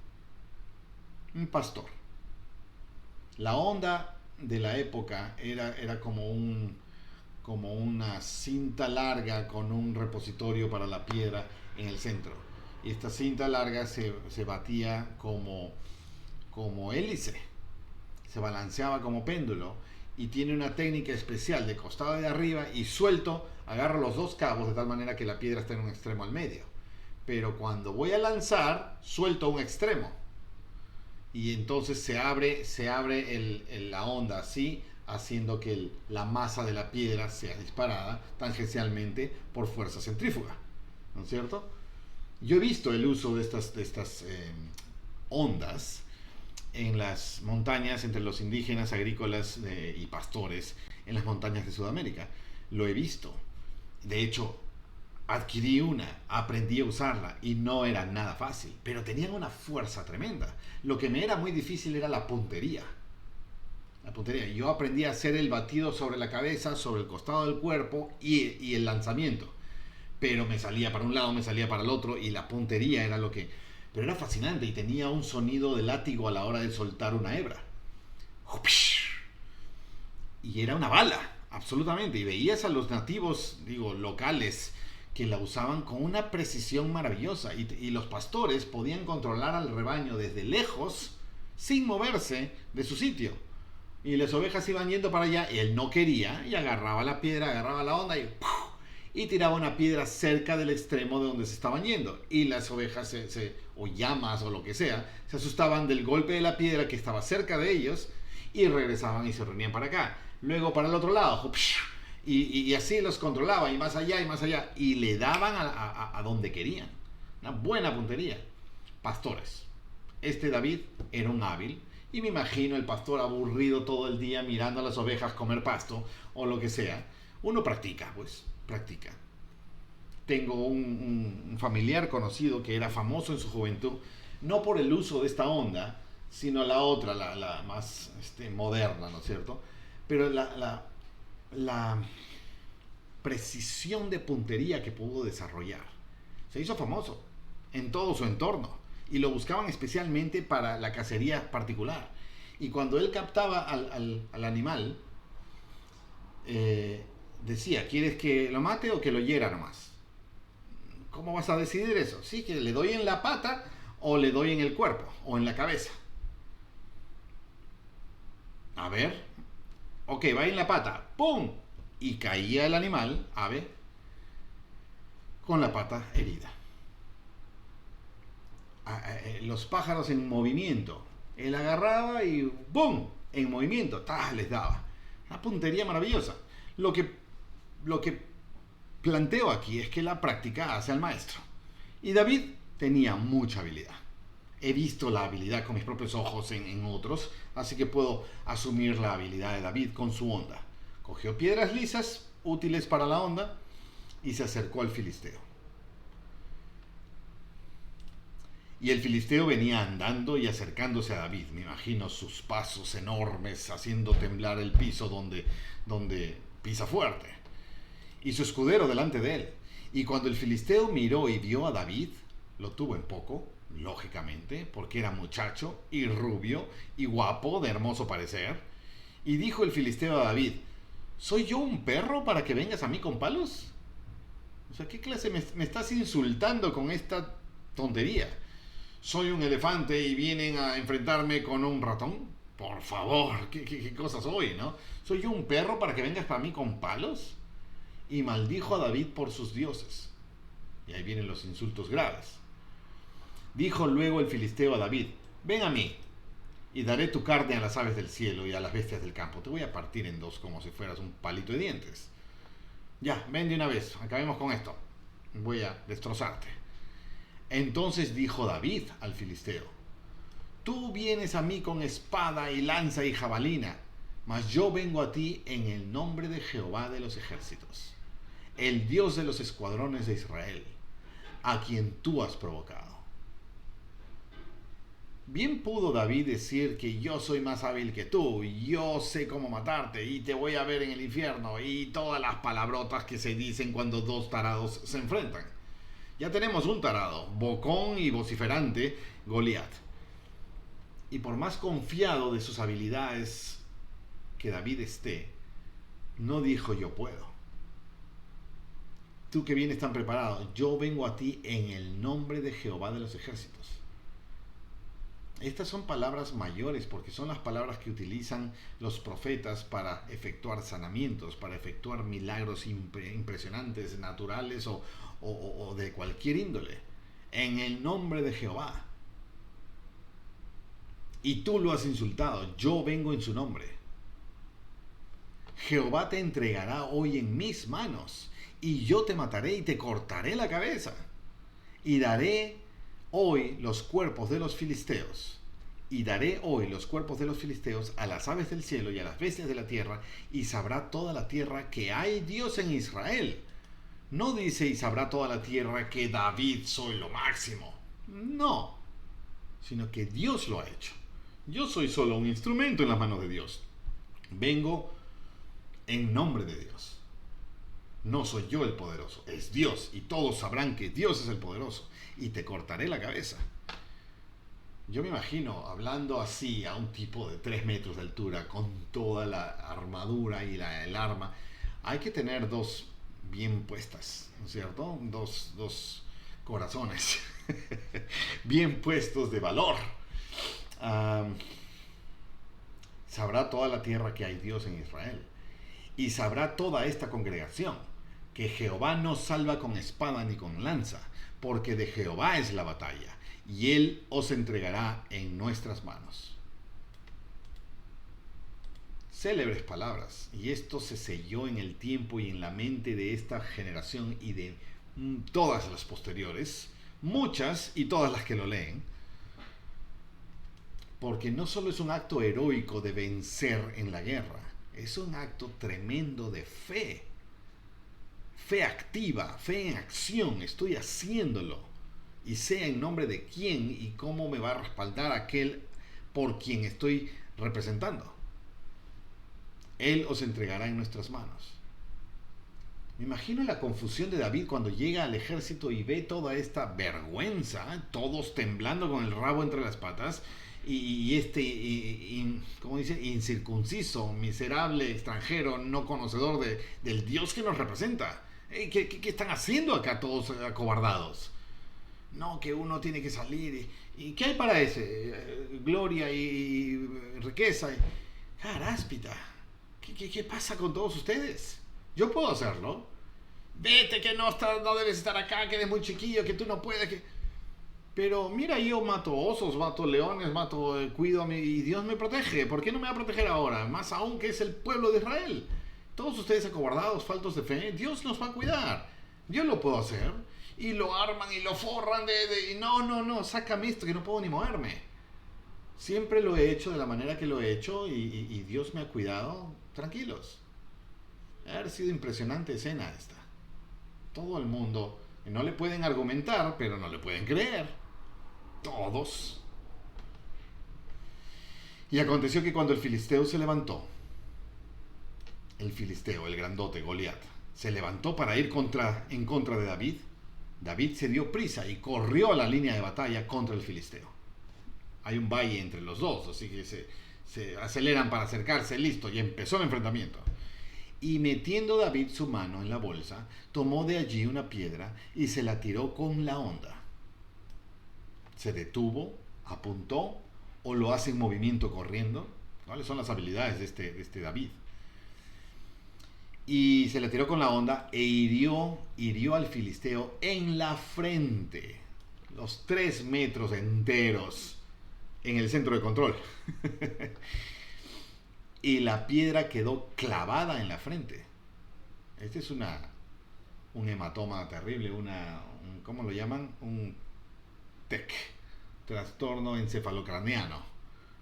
Un pastor. La honda de la época era como una cinta larga con un repositorio para la piedra en el centro. Y esta cinta larga se batía como hélice, se balanceaba como péndulo y tiene una técnica especial de costado de arriba y suelto, agarro los dos cabos de tal manera que la piedra está en un extremo al medio. Pero cuando voy a lanzar, suelto un extremo y entonces se abre la onda así, haciendo que la masa de la piedra sea disparada tangencialmente por fuerza centrífuga, ¿no es cierto? Yo he visto el uso de estas ondas en las montañas entre los indígenas, agrícolas y pastores en las montañas de Sudamérica. Lo he visto. De hecho, adquirí aprendí a usarla y no era nada fácil, pero tenían una fuerza tremenda. Lo que me era muy difícil era la puntería. Yo aprendí a hacer el batido sobre la cabeza, sobre el costado del cuerpo y el lanzamiento. Pero me salía para un lado, me salía para el otro y la puntería era lo que... Pero era fascinante y tenía un sonido de látigo a la hora de soltar una hebra. Y era una bala, absolutamente. Y veías a los nativos, locales, que la usaban con una precisión maravillosa. Y los pastores podían controlar al rebaño desde lejos, sin moverse de su sitio. Y las ovejas iban yendo para allá y él no quería y agarraba la piedra, agarraba la onda y tiraba una piedra cerca del extremo de donde se estaban yendo. Y las ovejas o llamas o lo que sea, se asustaban del golpe de la piedra que estaba cerca de ellos y regresaban y se reunían para acá. Luego para el otro lado, y así los controlaba y más allá y le daban a donde querían. Una buena puntería. Pastores. David era un hábil. Y me imagino el pastor aburrido todo el día mirando a las ovejas comer pasto o lo que sea. Uno practica. Tengo un familiar conocido que era famoso en su juventud, no por el uso de esta onda, sino la otra, la más moderna, ¿no es cierto? Pero la precisión de puntería que pudo desarrollar. Se hizo famoso en todo su entorno. Y lo buscaban especialmente para la cacería particular. Y cuando él captaba al animal, decía, ¿quieres que lo mate o que lo hiera nomás? ¿Cómo vas a decidir eso? Sí, que le doy en la pata o le doy en el cuerpo o en la cabeza. A ver. Ok, va en la pata. ¡Pum! Y caía el animal, ave, con la pata herida. Los pájaros en movimiento. Él agarraba y ¡bum! En movimiento. ¡Tah! Les daba. Una puntería maravillosa. Lo que planteo aquí es que la práctica hace al maestro. Y David tenía mucha habilidad. He visto la habilidad con mis propios ojos en otros, así que puedo asumir la habilidad de David con su onda. Cogió piedras lisas, útiles para la onda, y se acercó al filisteo. Y el filisteo venía andando y acercándose a David. Me imagino sus pasos enormes haciendo temblar el piso donde pisa fuerte. Y su escudero delante de él. Y cuando el filisteo miró y vio a David, lo tuvo en poco, lógicamente, porque era muchacho y rubio y guapo, de hermoso parecer. Y dijo el filisteo a David, ¿soy yo un perro para que vengas a mí con palos? O sea, ¿qué clase me estás insultando con esta tontería? ¿Soy un elefante y vienen a enfrentarme con un ratón? Por favor, ¿qué cosa soy, no? ¿Soy yo un perro para que vengas para mí con palos? Y maldijo a David por sus dioses. Y ahí vienen los insultos graves. Dijo luego el filisteo a David, ven a mí, y daré tu carne a las aves del cielo y a las bestias del campo. Te voy a partir en dos como si fueras un palito de dientes. Ya, ven de una vez, acabemos con esto. Voy a destrozarte. Entonces dijo David al filisteo, tú vienes a mí con espada y lanza y jabalina, mas yo vengo a ti en el nombre de Jehová de los ejércitos, el Dios de los escuadrones de Israel, a quien tú has provocado. Bien pudo David decir que yo soy más hábil que tú, y yo sé cómo matarte, y te voy a ver en el infierno, y todas las palabrotas que se dicen cuando dos tarados se enfrentan. Ya tenemos un tarado, bocón y vociferante, Goliat. Y por más confiado de sus habilidades que David esté, no dijo yo puedo. Tú que vienes tan preparado, yo vengo a ti en el nombre de Jehová de los ejércitos. Estas son palabras mayores porque son las palabras que utilizan los profetas para efectuar sanamientos, para efectuar milagros impresionantes, naturales o de cualquier índole. En el nombre de Jehová. Y tú lo has insultado, yo vengo en su nombre. Jehová te entregará hoy en mis manos, y yo te mataré y te cortaré la cabeza. Y daré hoy los cuerpos de los filisteos. Y daré hoy los cuerpos de los filisteos a las aves del cielo y a las bestias de la tierra, y sabrá toda la tierra que hay Dios en Israel. No dice y sabrá toda la tierra que David soy lo máximo. No, sino que Dios lo ha hecho. Yo soy solo un instrumento en las manos de Dios. Vengo en nombre de Dios. No soy yo el poderoso, es Dios, y todos sabrán que Dios es el poderoso, y te cortaré la cabeza. Yo me imagino hablando así a un tipo de 3 metros de altura, con toda la armadura y el arma. Hay que tener dos bien puestas, ¿no es cierto? Dos corazones bien puestos de valor. Sabrá toda la tierra que hay Dios en Israel, y sabrá toda esta congregación que Jehová no salva con espada ni con lanza, porque de Jehová es la batalla, y él os entregará en nuestras manos. Célebres palabras, y esto se selló en el tiempo y en la mente de esta generación y de todas las posteriores, muchas y todas las que lo leen, porque no solo es un acto heroico de vencer en la guerra, es un acto tremendo de fe. Fe activa, fe en acción, estoy haciéndolo. Y sé en nombre de quién y cómo me va a respaldar aquel por quien estoy representando. Él os entregará en nuestras manos. Me imagino la confusión de David cuando llega al ejército y ve toda esta vergüenza, todos temblando con el rabo entre las patas, ¿cómo dice? Incircunciso, miserable, extranjero, no conocedor del Dios que nos representa. ¿Qué están haciendo acá todos acobardados? No, que uno tiene que salir. ¿Y qué hay para ese? Gloria y riqueza. Caráspita. ¿Qué pasa con todos ustedes? Yo puedo hacerlo. Vete, que no debes estar acá, que eres muy chiquillo, que tú no puedes. Pero mira, yo mato osos, mato leones, cuido a mí, y Dios me protege. ¿Por qué no me va a proteger ahora? Más aún que es el pueblo de Israel. Todos ustedes acobardados, faltos de fe, Dios nos va a cuidar. Yo lo puedo hacer. Y lo arman y lo forran no, sácame esto que no puedo ni moverme. Siempre lo he hecho de la manera que lo he hecho y Dios me ha cuidado. Tranquilos. Ha sido impresionante escena esta. Todo el mundo, no le pueden argumentar, pero no le pueden creer. Todos. Y aconteció que cuando el filisteo se levantó, el filisteo, el grandote, Goliat, se levantó para ir en contra de David, David se dio prisa y corrió a la línea de batalla contra el filisteo. Hay un valle entre los dos, así que se aceleran para acercarse, listo, y empezó el enfrentamiento. Y metiendo David su mano en la bolsa, tomó de allí una piedra y se la tiró con la honda. Se detuvo, apuntó, o lo hace en movimiento corriendo. ¿Cuáles son las habilidades de este David? Y se la tiró con la honda e hirió al filisteo en la frente, los 3 metros enteros en el centro de control. Y la piedra quedó clavada en la frente. Este es un hematoma terrible, ¿cómo lo llaman? Un TEC, trastorno encefalocraneano.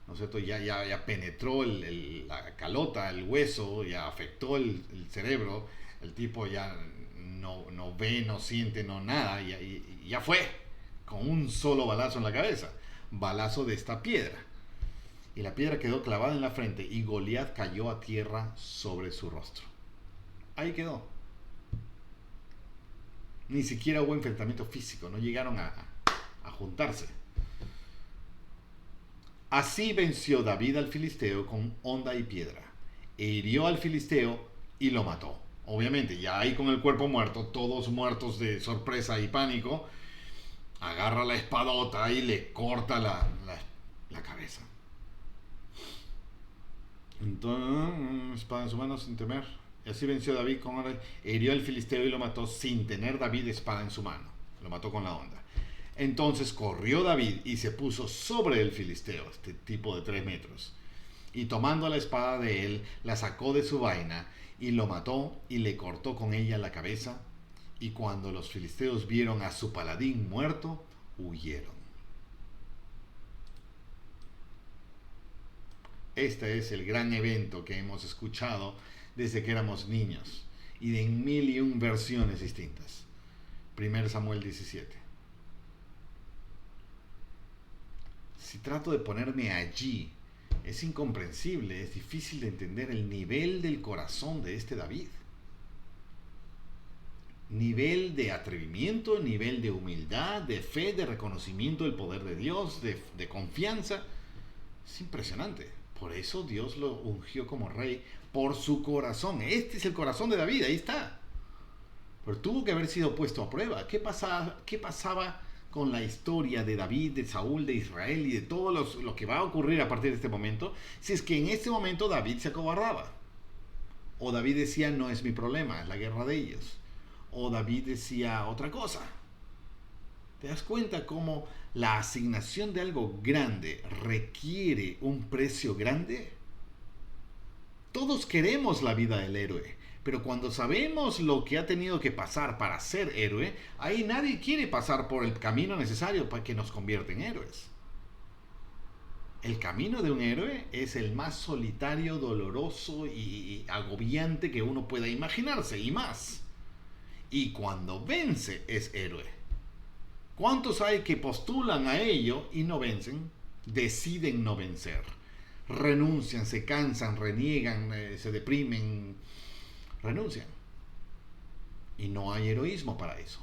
¿No es cierto? Ya penetró la calota, el hueso, ya afectó el cerebro. El tipo ya no ve, no siente, no nada. Ya fue, con un solo balazo en la cabeza. Balazo de esta piedra. Y la piedra quedó clavada en la frente y Goliat cayó a tierra sobre su rostro. Ahí quedó. Ni siquiera hubo enfrentamiento físico, no llegaron a juntarse. Así venció David al filisteo con honda y piedra. E hirió al filisteo y lo mató. Obviamente, ya ahí con el cuerpo muerto, todos muertos de sorpresa y pánico, agarra la espadota y le corta la cabeza. Entonces, espada en su mano sin temer. Y así venció David con honra. E hirió al filisteo y lo mató sin tener David espada en su mano. Lo mató con la honda. Entonces corrió David y se puso sobre el filisteo, este tipo de 3 metros. Y tomando la espada de él, la sacó de su vaina y lo mató y le cortó con ella la cabeza. Y cuando los filisteos vieron a su paladín muerto, huyeron. Este es el gran evento que hemos escuchado desde que éramos niños y de en 1001 versiones distintas. 1 Samuel 17. Si trato de ponerme allí, es incomprensible, es difícil de entender el nivel del corazón de este David. Nivel de atrevimiento, nivel de humildad, de fe, de reconocimiento del poder de Dios, de confianza. Es impresionante. Por eso Dios lo ungió como rey por su corazón. Este es el corazón de David, ahí está. Pero tuvo que haber sido puesto a prueba. ¿Qué pasaba con la historia de David, de Saúl, de Israel y de todo lo que va a ocurrir a partir de este momento? Si es que en este momento David se acobardaba. O David decía, no es mi problema, es la guerra de ellos. O David decía otra cosa. ¿Te das cuenta cómo la asignación de algo grande requiere un precio grande? Todos queremos la vida del héroe, pero cuando sabemos lo que ha tenido que pasar para ser héroe, ahí nadie quiere pasar por el camino necesario para que nos convierta en héroes. El camino de un héroe es el más solitario, doloroso y agobiante que uno pueda imaginarse, y más. Y cuando vence es héroe. ¿Cuántos hay que postulan a ello y no vencen? Deciden no vencer. Renuncian, se cansan, reniegan, se deprimen, renuncian. Y no hay heroísmo para eso.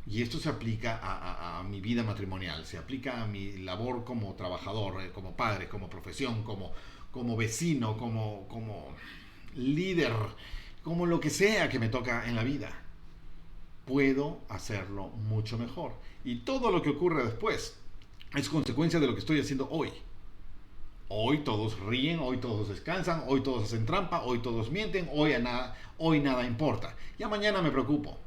Y esto se aplica a mi vida matrimonial, se aplica a mi labor como trabajador, como padre, como profesión, como vecino, como líder, como lo que sea que me toca en la vida. Puedo hacerlo mucho mejor. Y todo lo que ocurre después es consecuencia de lo que estoy haciendo hoy. Hoy todos ríen, hoy todos descansan, hoy todos hacen trampa, hoy todos mienten, hoy nada importa. Ya mañana me preocupo.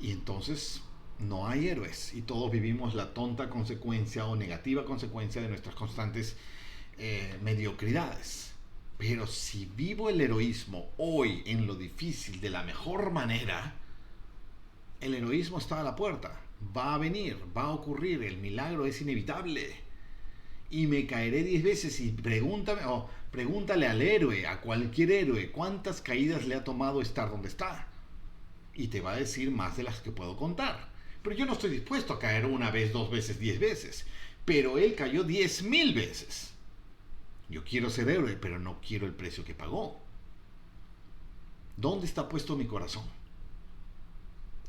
Y entonces no hay héroes y todos vivimos la tonta consecuencia o negativa consecuencia de nuestras constantes mediocridades. Pero si vivo el heroísmo hoy en lo difícil de la mejor manera, el heroísmo está a la puerta, va a venir, va a ocurrir, el milagro es inevitable. Y me caeré 10 veces y pregúntale al héroe, a cualquier héroe, cuántas caídas le ha tomado estar donde está. Y te va a decir más de las que puedo contar. Pero yo no estoy dispuesto a caer 1 vez, 2 veces, 10 veces. Pero él cayó 10,000 veces. Yo quiero ser héroe, pero no quiero el precio que pagó. ¿Dónde está puesto mi corazón?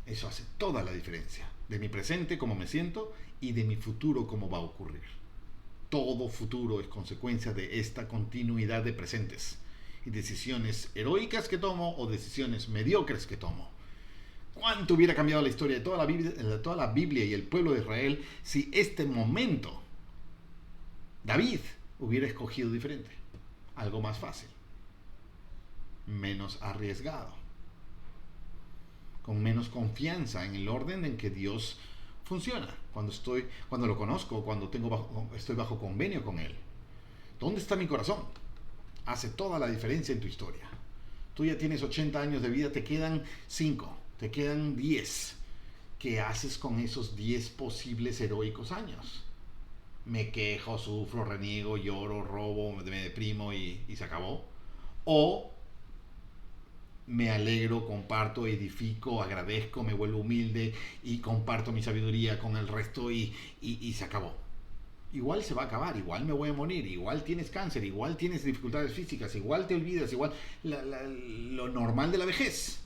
Eso hace toda la diferencia. De mi presente, cómo me siento, y de mi futuro, cómo va a ocurrir. Todo futuro es consecuencia de esta continuidad de presentes. Y decisiones heroicas que tomo o decisiones mediocres que tomo. ¿Cuánto hubiera cambiado la historia de toda la Biblia y el pueblo de Israel si este momento David hubiera escogido diferente? Algo más fácil, menos arriesgado, con menos confianza en el orden en que Dios funciona, cuando lo conozco, cuando estoy bajo convenio con Él. ¿Dónde está mi corazón? Hace toda la diferencia en tu historia. Tú ya tienes 80 años de vida, te quedan 5, te quedan 10. ¿Qué haces con esos 10 posibles heroicos años? Me quejo, sufro, reniego, lloro, robo, me deprimo y se acabó. O me alegro, comparto, edifico, agradezco, me vuelvo humilde y comparto mi sabiduría con el resto y se acabó. Igual se va a acabar, igual me voy a morir, igual tienes cáncer, igual tienes dificultades físicas, igual te olvidas, igual lo normal de la vejez.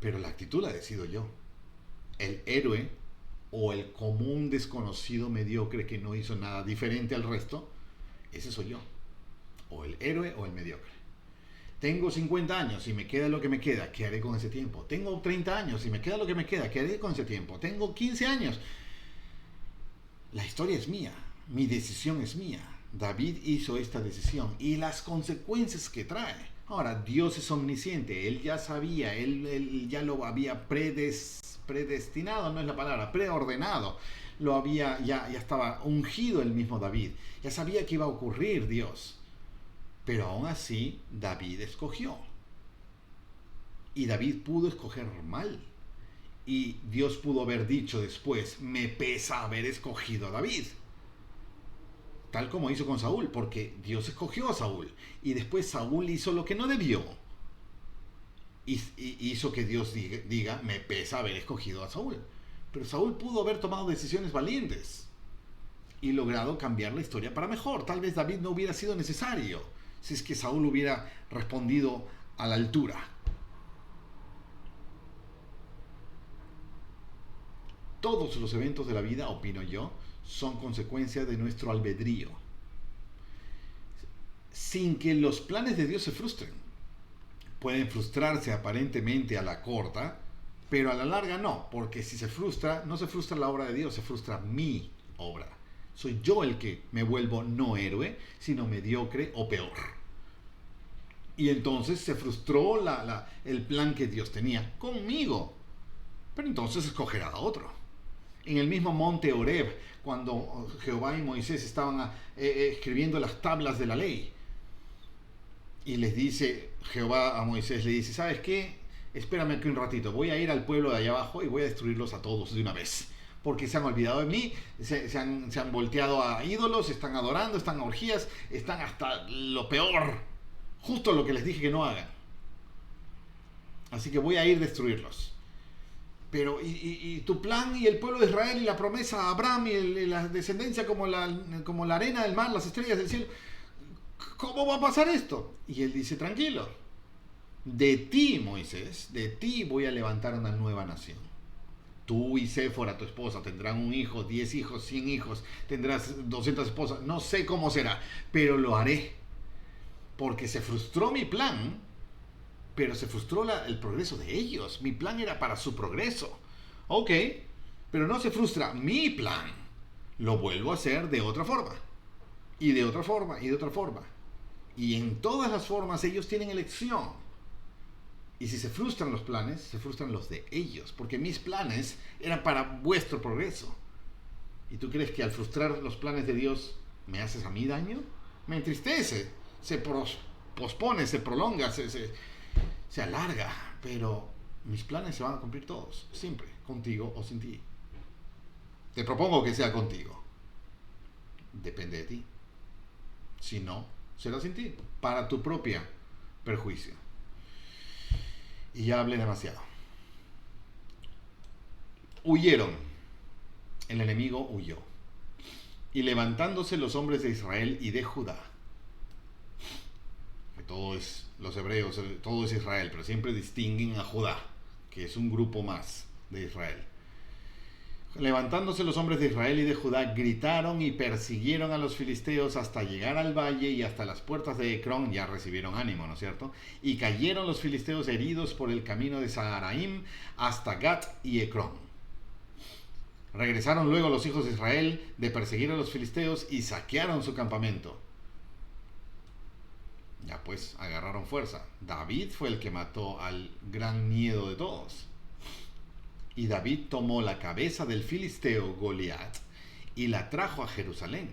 Pero la actitud la decido yo. El héroe o el común desconocido mediocre que no hizo nada diferente al resto, ese soy yo. O el héroe o el mediocre. Tengo 50 años y me queda lo que me queda, ¿qué haré con ese tiempo? Tengo 30 años y me queda lo que me queda, ¿qué haré con ese tiempo? Tengo 15 años. La historia es mía, mi decisión es mía. David hizo esta decisión y las consecuencias que trae. Ahora, Dios es omnisciente, Él ya sabía, Él ya lo había predestinado, no es la palabra, preordenado. Ya estaba ungido el mismo David, ya sabía que iba a ocurrir Dios. Pero aún así, David escogió. Y David pudo escoger mal. Y Dios pudo haber dicho después, me pesa haber escogido a David. Tal como hizo con Saúl, porque Dios escogió a Saúl. Y después Saúl hizo lo que no debió. Y hizo que Dios diga, me pesa haber escogido a Saúl. Pero Saúl pudo haber tomado decisiones valientes. Y logrado cambiar la historia para mejor. Tal vez David no hubiera sido necesario, si es que Saúl hubiera respondido a la altura. Todos los eventos de la vida, opino yo, son consecuencia de nuestro albedrío. Sin que los planes de Dios se frustren. Pueden frustrarse aparentemente a la corta, pero a la larga no, porque si se frustra, no se frustra la obra de Dios, se frustra mi obra. Soy yo el que me vuelvo no héroe, sino mediocre o peor. Y entonces se frustró el plan que Dios tenía conmigo. Pero entonces escogerá a otro. En el mismo monte Horeb, cuando Jehová y Moisés estaban escribiendo las tablas de la ley. Y les dice, Jehová a Moisés le dice, ¿sabes qué? Espérame aquí un ratito, voy a ir al pueblo de allá abajo y voy a destruirlos a todos de una vez. Porque se han olvidado de mí, se han volteado a ídolos, están adorando, están a orgías, están hasta lo peor. Justo lo que les dije que no hagan. Así que voy a ir a destruirlos. Pero, y tu plan y el pueblo de Israel y la promesa a Abraham y la descendencia como la arena del mar, las estrellas del cielo, ¿cómo va a pasar esto? Y él dice, tranquilo, de ti, Moisés, de ti voy a levantar una nueva nación. Tú y Séfora, tu esposa, tendrán un hijo, 10 hijos, 100 hijos, tendrás 200 esposas, no sé cómo será, pero lo haré. Porque se frustró mi plan, pero se frustró el progreso de ellos. Mi plan era para su progreso. Ok, pero no se frustra mi plan. Lo vuelvo a hacer de otra forma. Y de otra forma, y de otra forma. Y en todas las formas ellos tienen elección. Y si se frustran los planes, se frustran los de ellos. Porque mis planes eran para vuestro progreso. ¿Y tú crees que al frustrar los planes de Dios me haces a mí daño? Me entristece. Se pospone, se prolonga, se alarga. Pero mis planes se van a cumplir todos. Siempre. Contigo o sin ti. Te propongo que sea contigo. Depende de ti. Si no, será sin ti. Para tu propia perjuicio. Y ya hablé demasiado. Huyeron. El enemigo huyó. Y levantándose los hombres de Israel y de Judá. Que todo es, los hebreos, todo es Israel, pero siempre distinguen a Judá, que es un grupo más de Israel. Levantándose los hombres de Israel y de Judá, gritaron y persiguieron a los filisteos hasta llegar al valle y hasta las puertas de Ecrón. Ya recibieron ánimo, ¿no es cierto? Y cayeron los filisteos heridos por el camino de Saharaim hasta Gat y Ecrón. Regresaron luego los hijos de Israel de perseguir a los filisteos y saquearon su campamento. Ya pues, agarraron fuerza. David fue el que mató al gran miedo de todos. Y David tomó la cabeza del filisteo Goliat y la trajo a Jerusalén,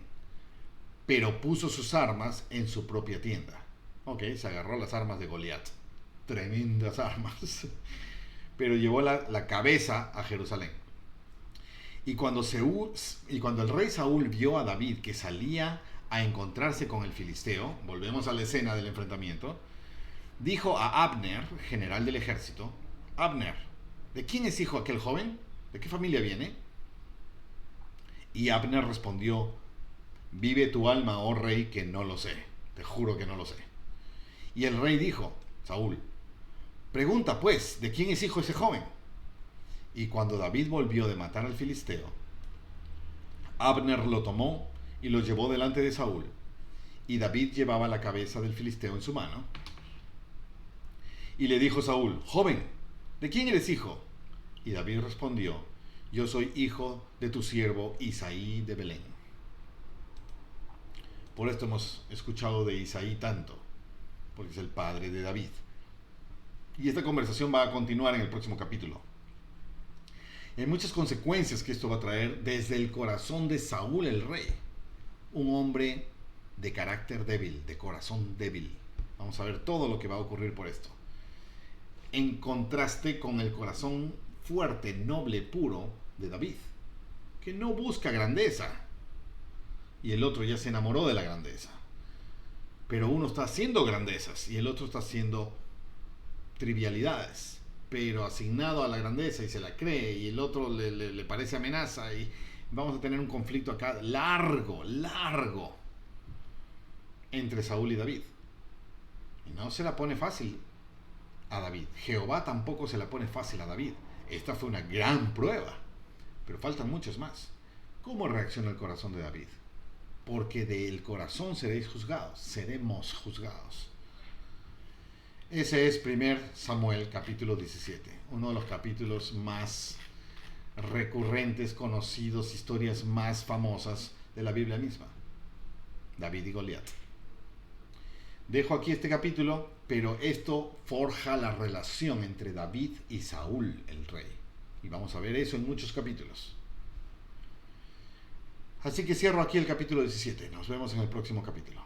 pero puso sus armas en su propia tienda. Ok, se agarró las armas de Goliat. Tremendas armas. Pero llevó la cabeza a Jerusalén. Y cuando el rey Saúl vio a David que salía a encontrarse con el filisteo, volvemos a la escena del enfrentamiento, dijo a Abner, general del ejército, Abner, ¿de quién es hijo aquel joven? ¿De qué familia viene? Y Abner respondió, vive tu alma, oh rey, que no lo sé. Te juro que no lo sé. Y el rey dijo, Saúl, Pregunta pues, ¿de quién es hijo ese joven? Y cuando David volvió de matar al filisteo, Abner lo tomó y lo llevó delante de Saúl. Y David llevaba la cabeza del filisteo en su mano. Y le dijo Saúl: joven, ¿de quién eres hijo? Y David respondió: yo soy hijo de tu siervo Isaí de Belén. Por esto hemos escuchado de Isaí tanto, porque es el padre de David. Y esta conversación va a continuar en el próximo capítulo. Hay muchas consecuencias que esto va a traer desde el corazón de Saúl el rey, un hombre de carácter débil, de corazón débil. Vamos a ver todo lo que va a ocurrir por esto, en contraste con el corazón fuerte, noble, puro de David, que no busca grandeza, y el otro ya se enamoró de la grandeza. Pero uno está haciendo grandezas y el otro está haciendo trivialidades, pero asignado a la grandeza y se la cree, y el otro le parece amenaza, y vamos a tener un conflicto acá largo entre Saúl y David. Y no se la pone fácil a David. Jehová tampoco se la pone fácil a David. Esta fue una gran prueba, pero faltan muchos más. ¿Cómo reacciona el corazón de David? Porque del corazón seréis juzgados, seremos juzgados. Ese es 1 Samuel capítulo 17, uno de los capítulos más recurrentes, conocidos, historias más famosas de la Biblia misma. David y Goliat. Dejo aquí este capítulo, pero esto forja la relación entre David y Saúl el rey. Y vamos a ver eso en muchos capítulos. Así que cierro aquí el capítulo 17. Nos vemos en el próximo capítulo.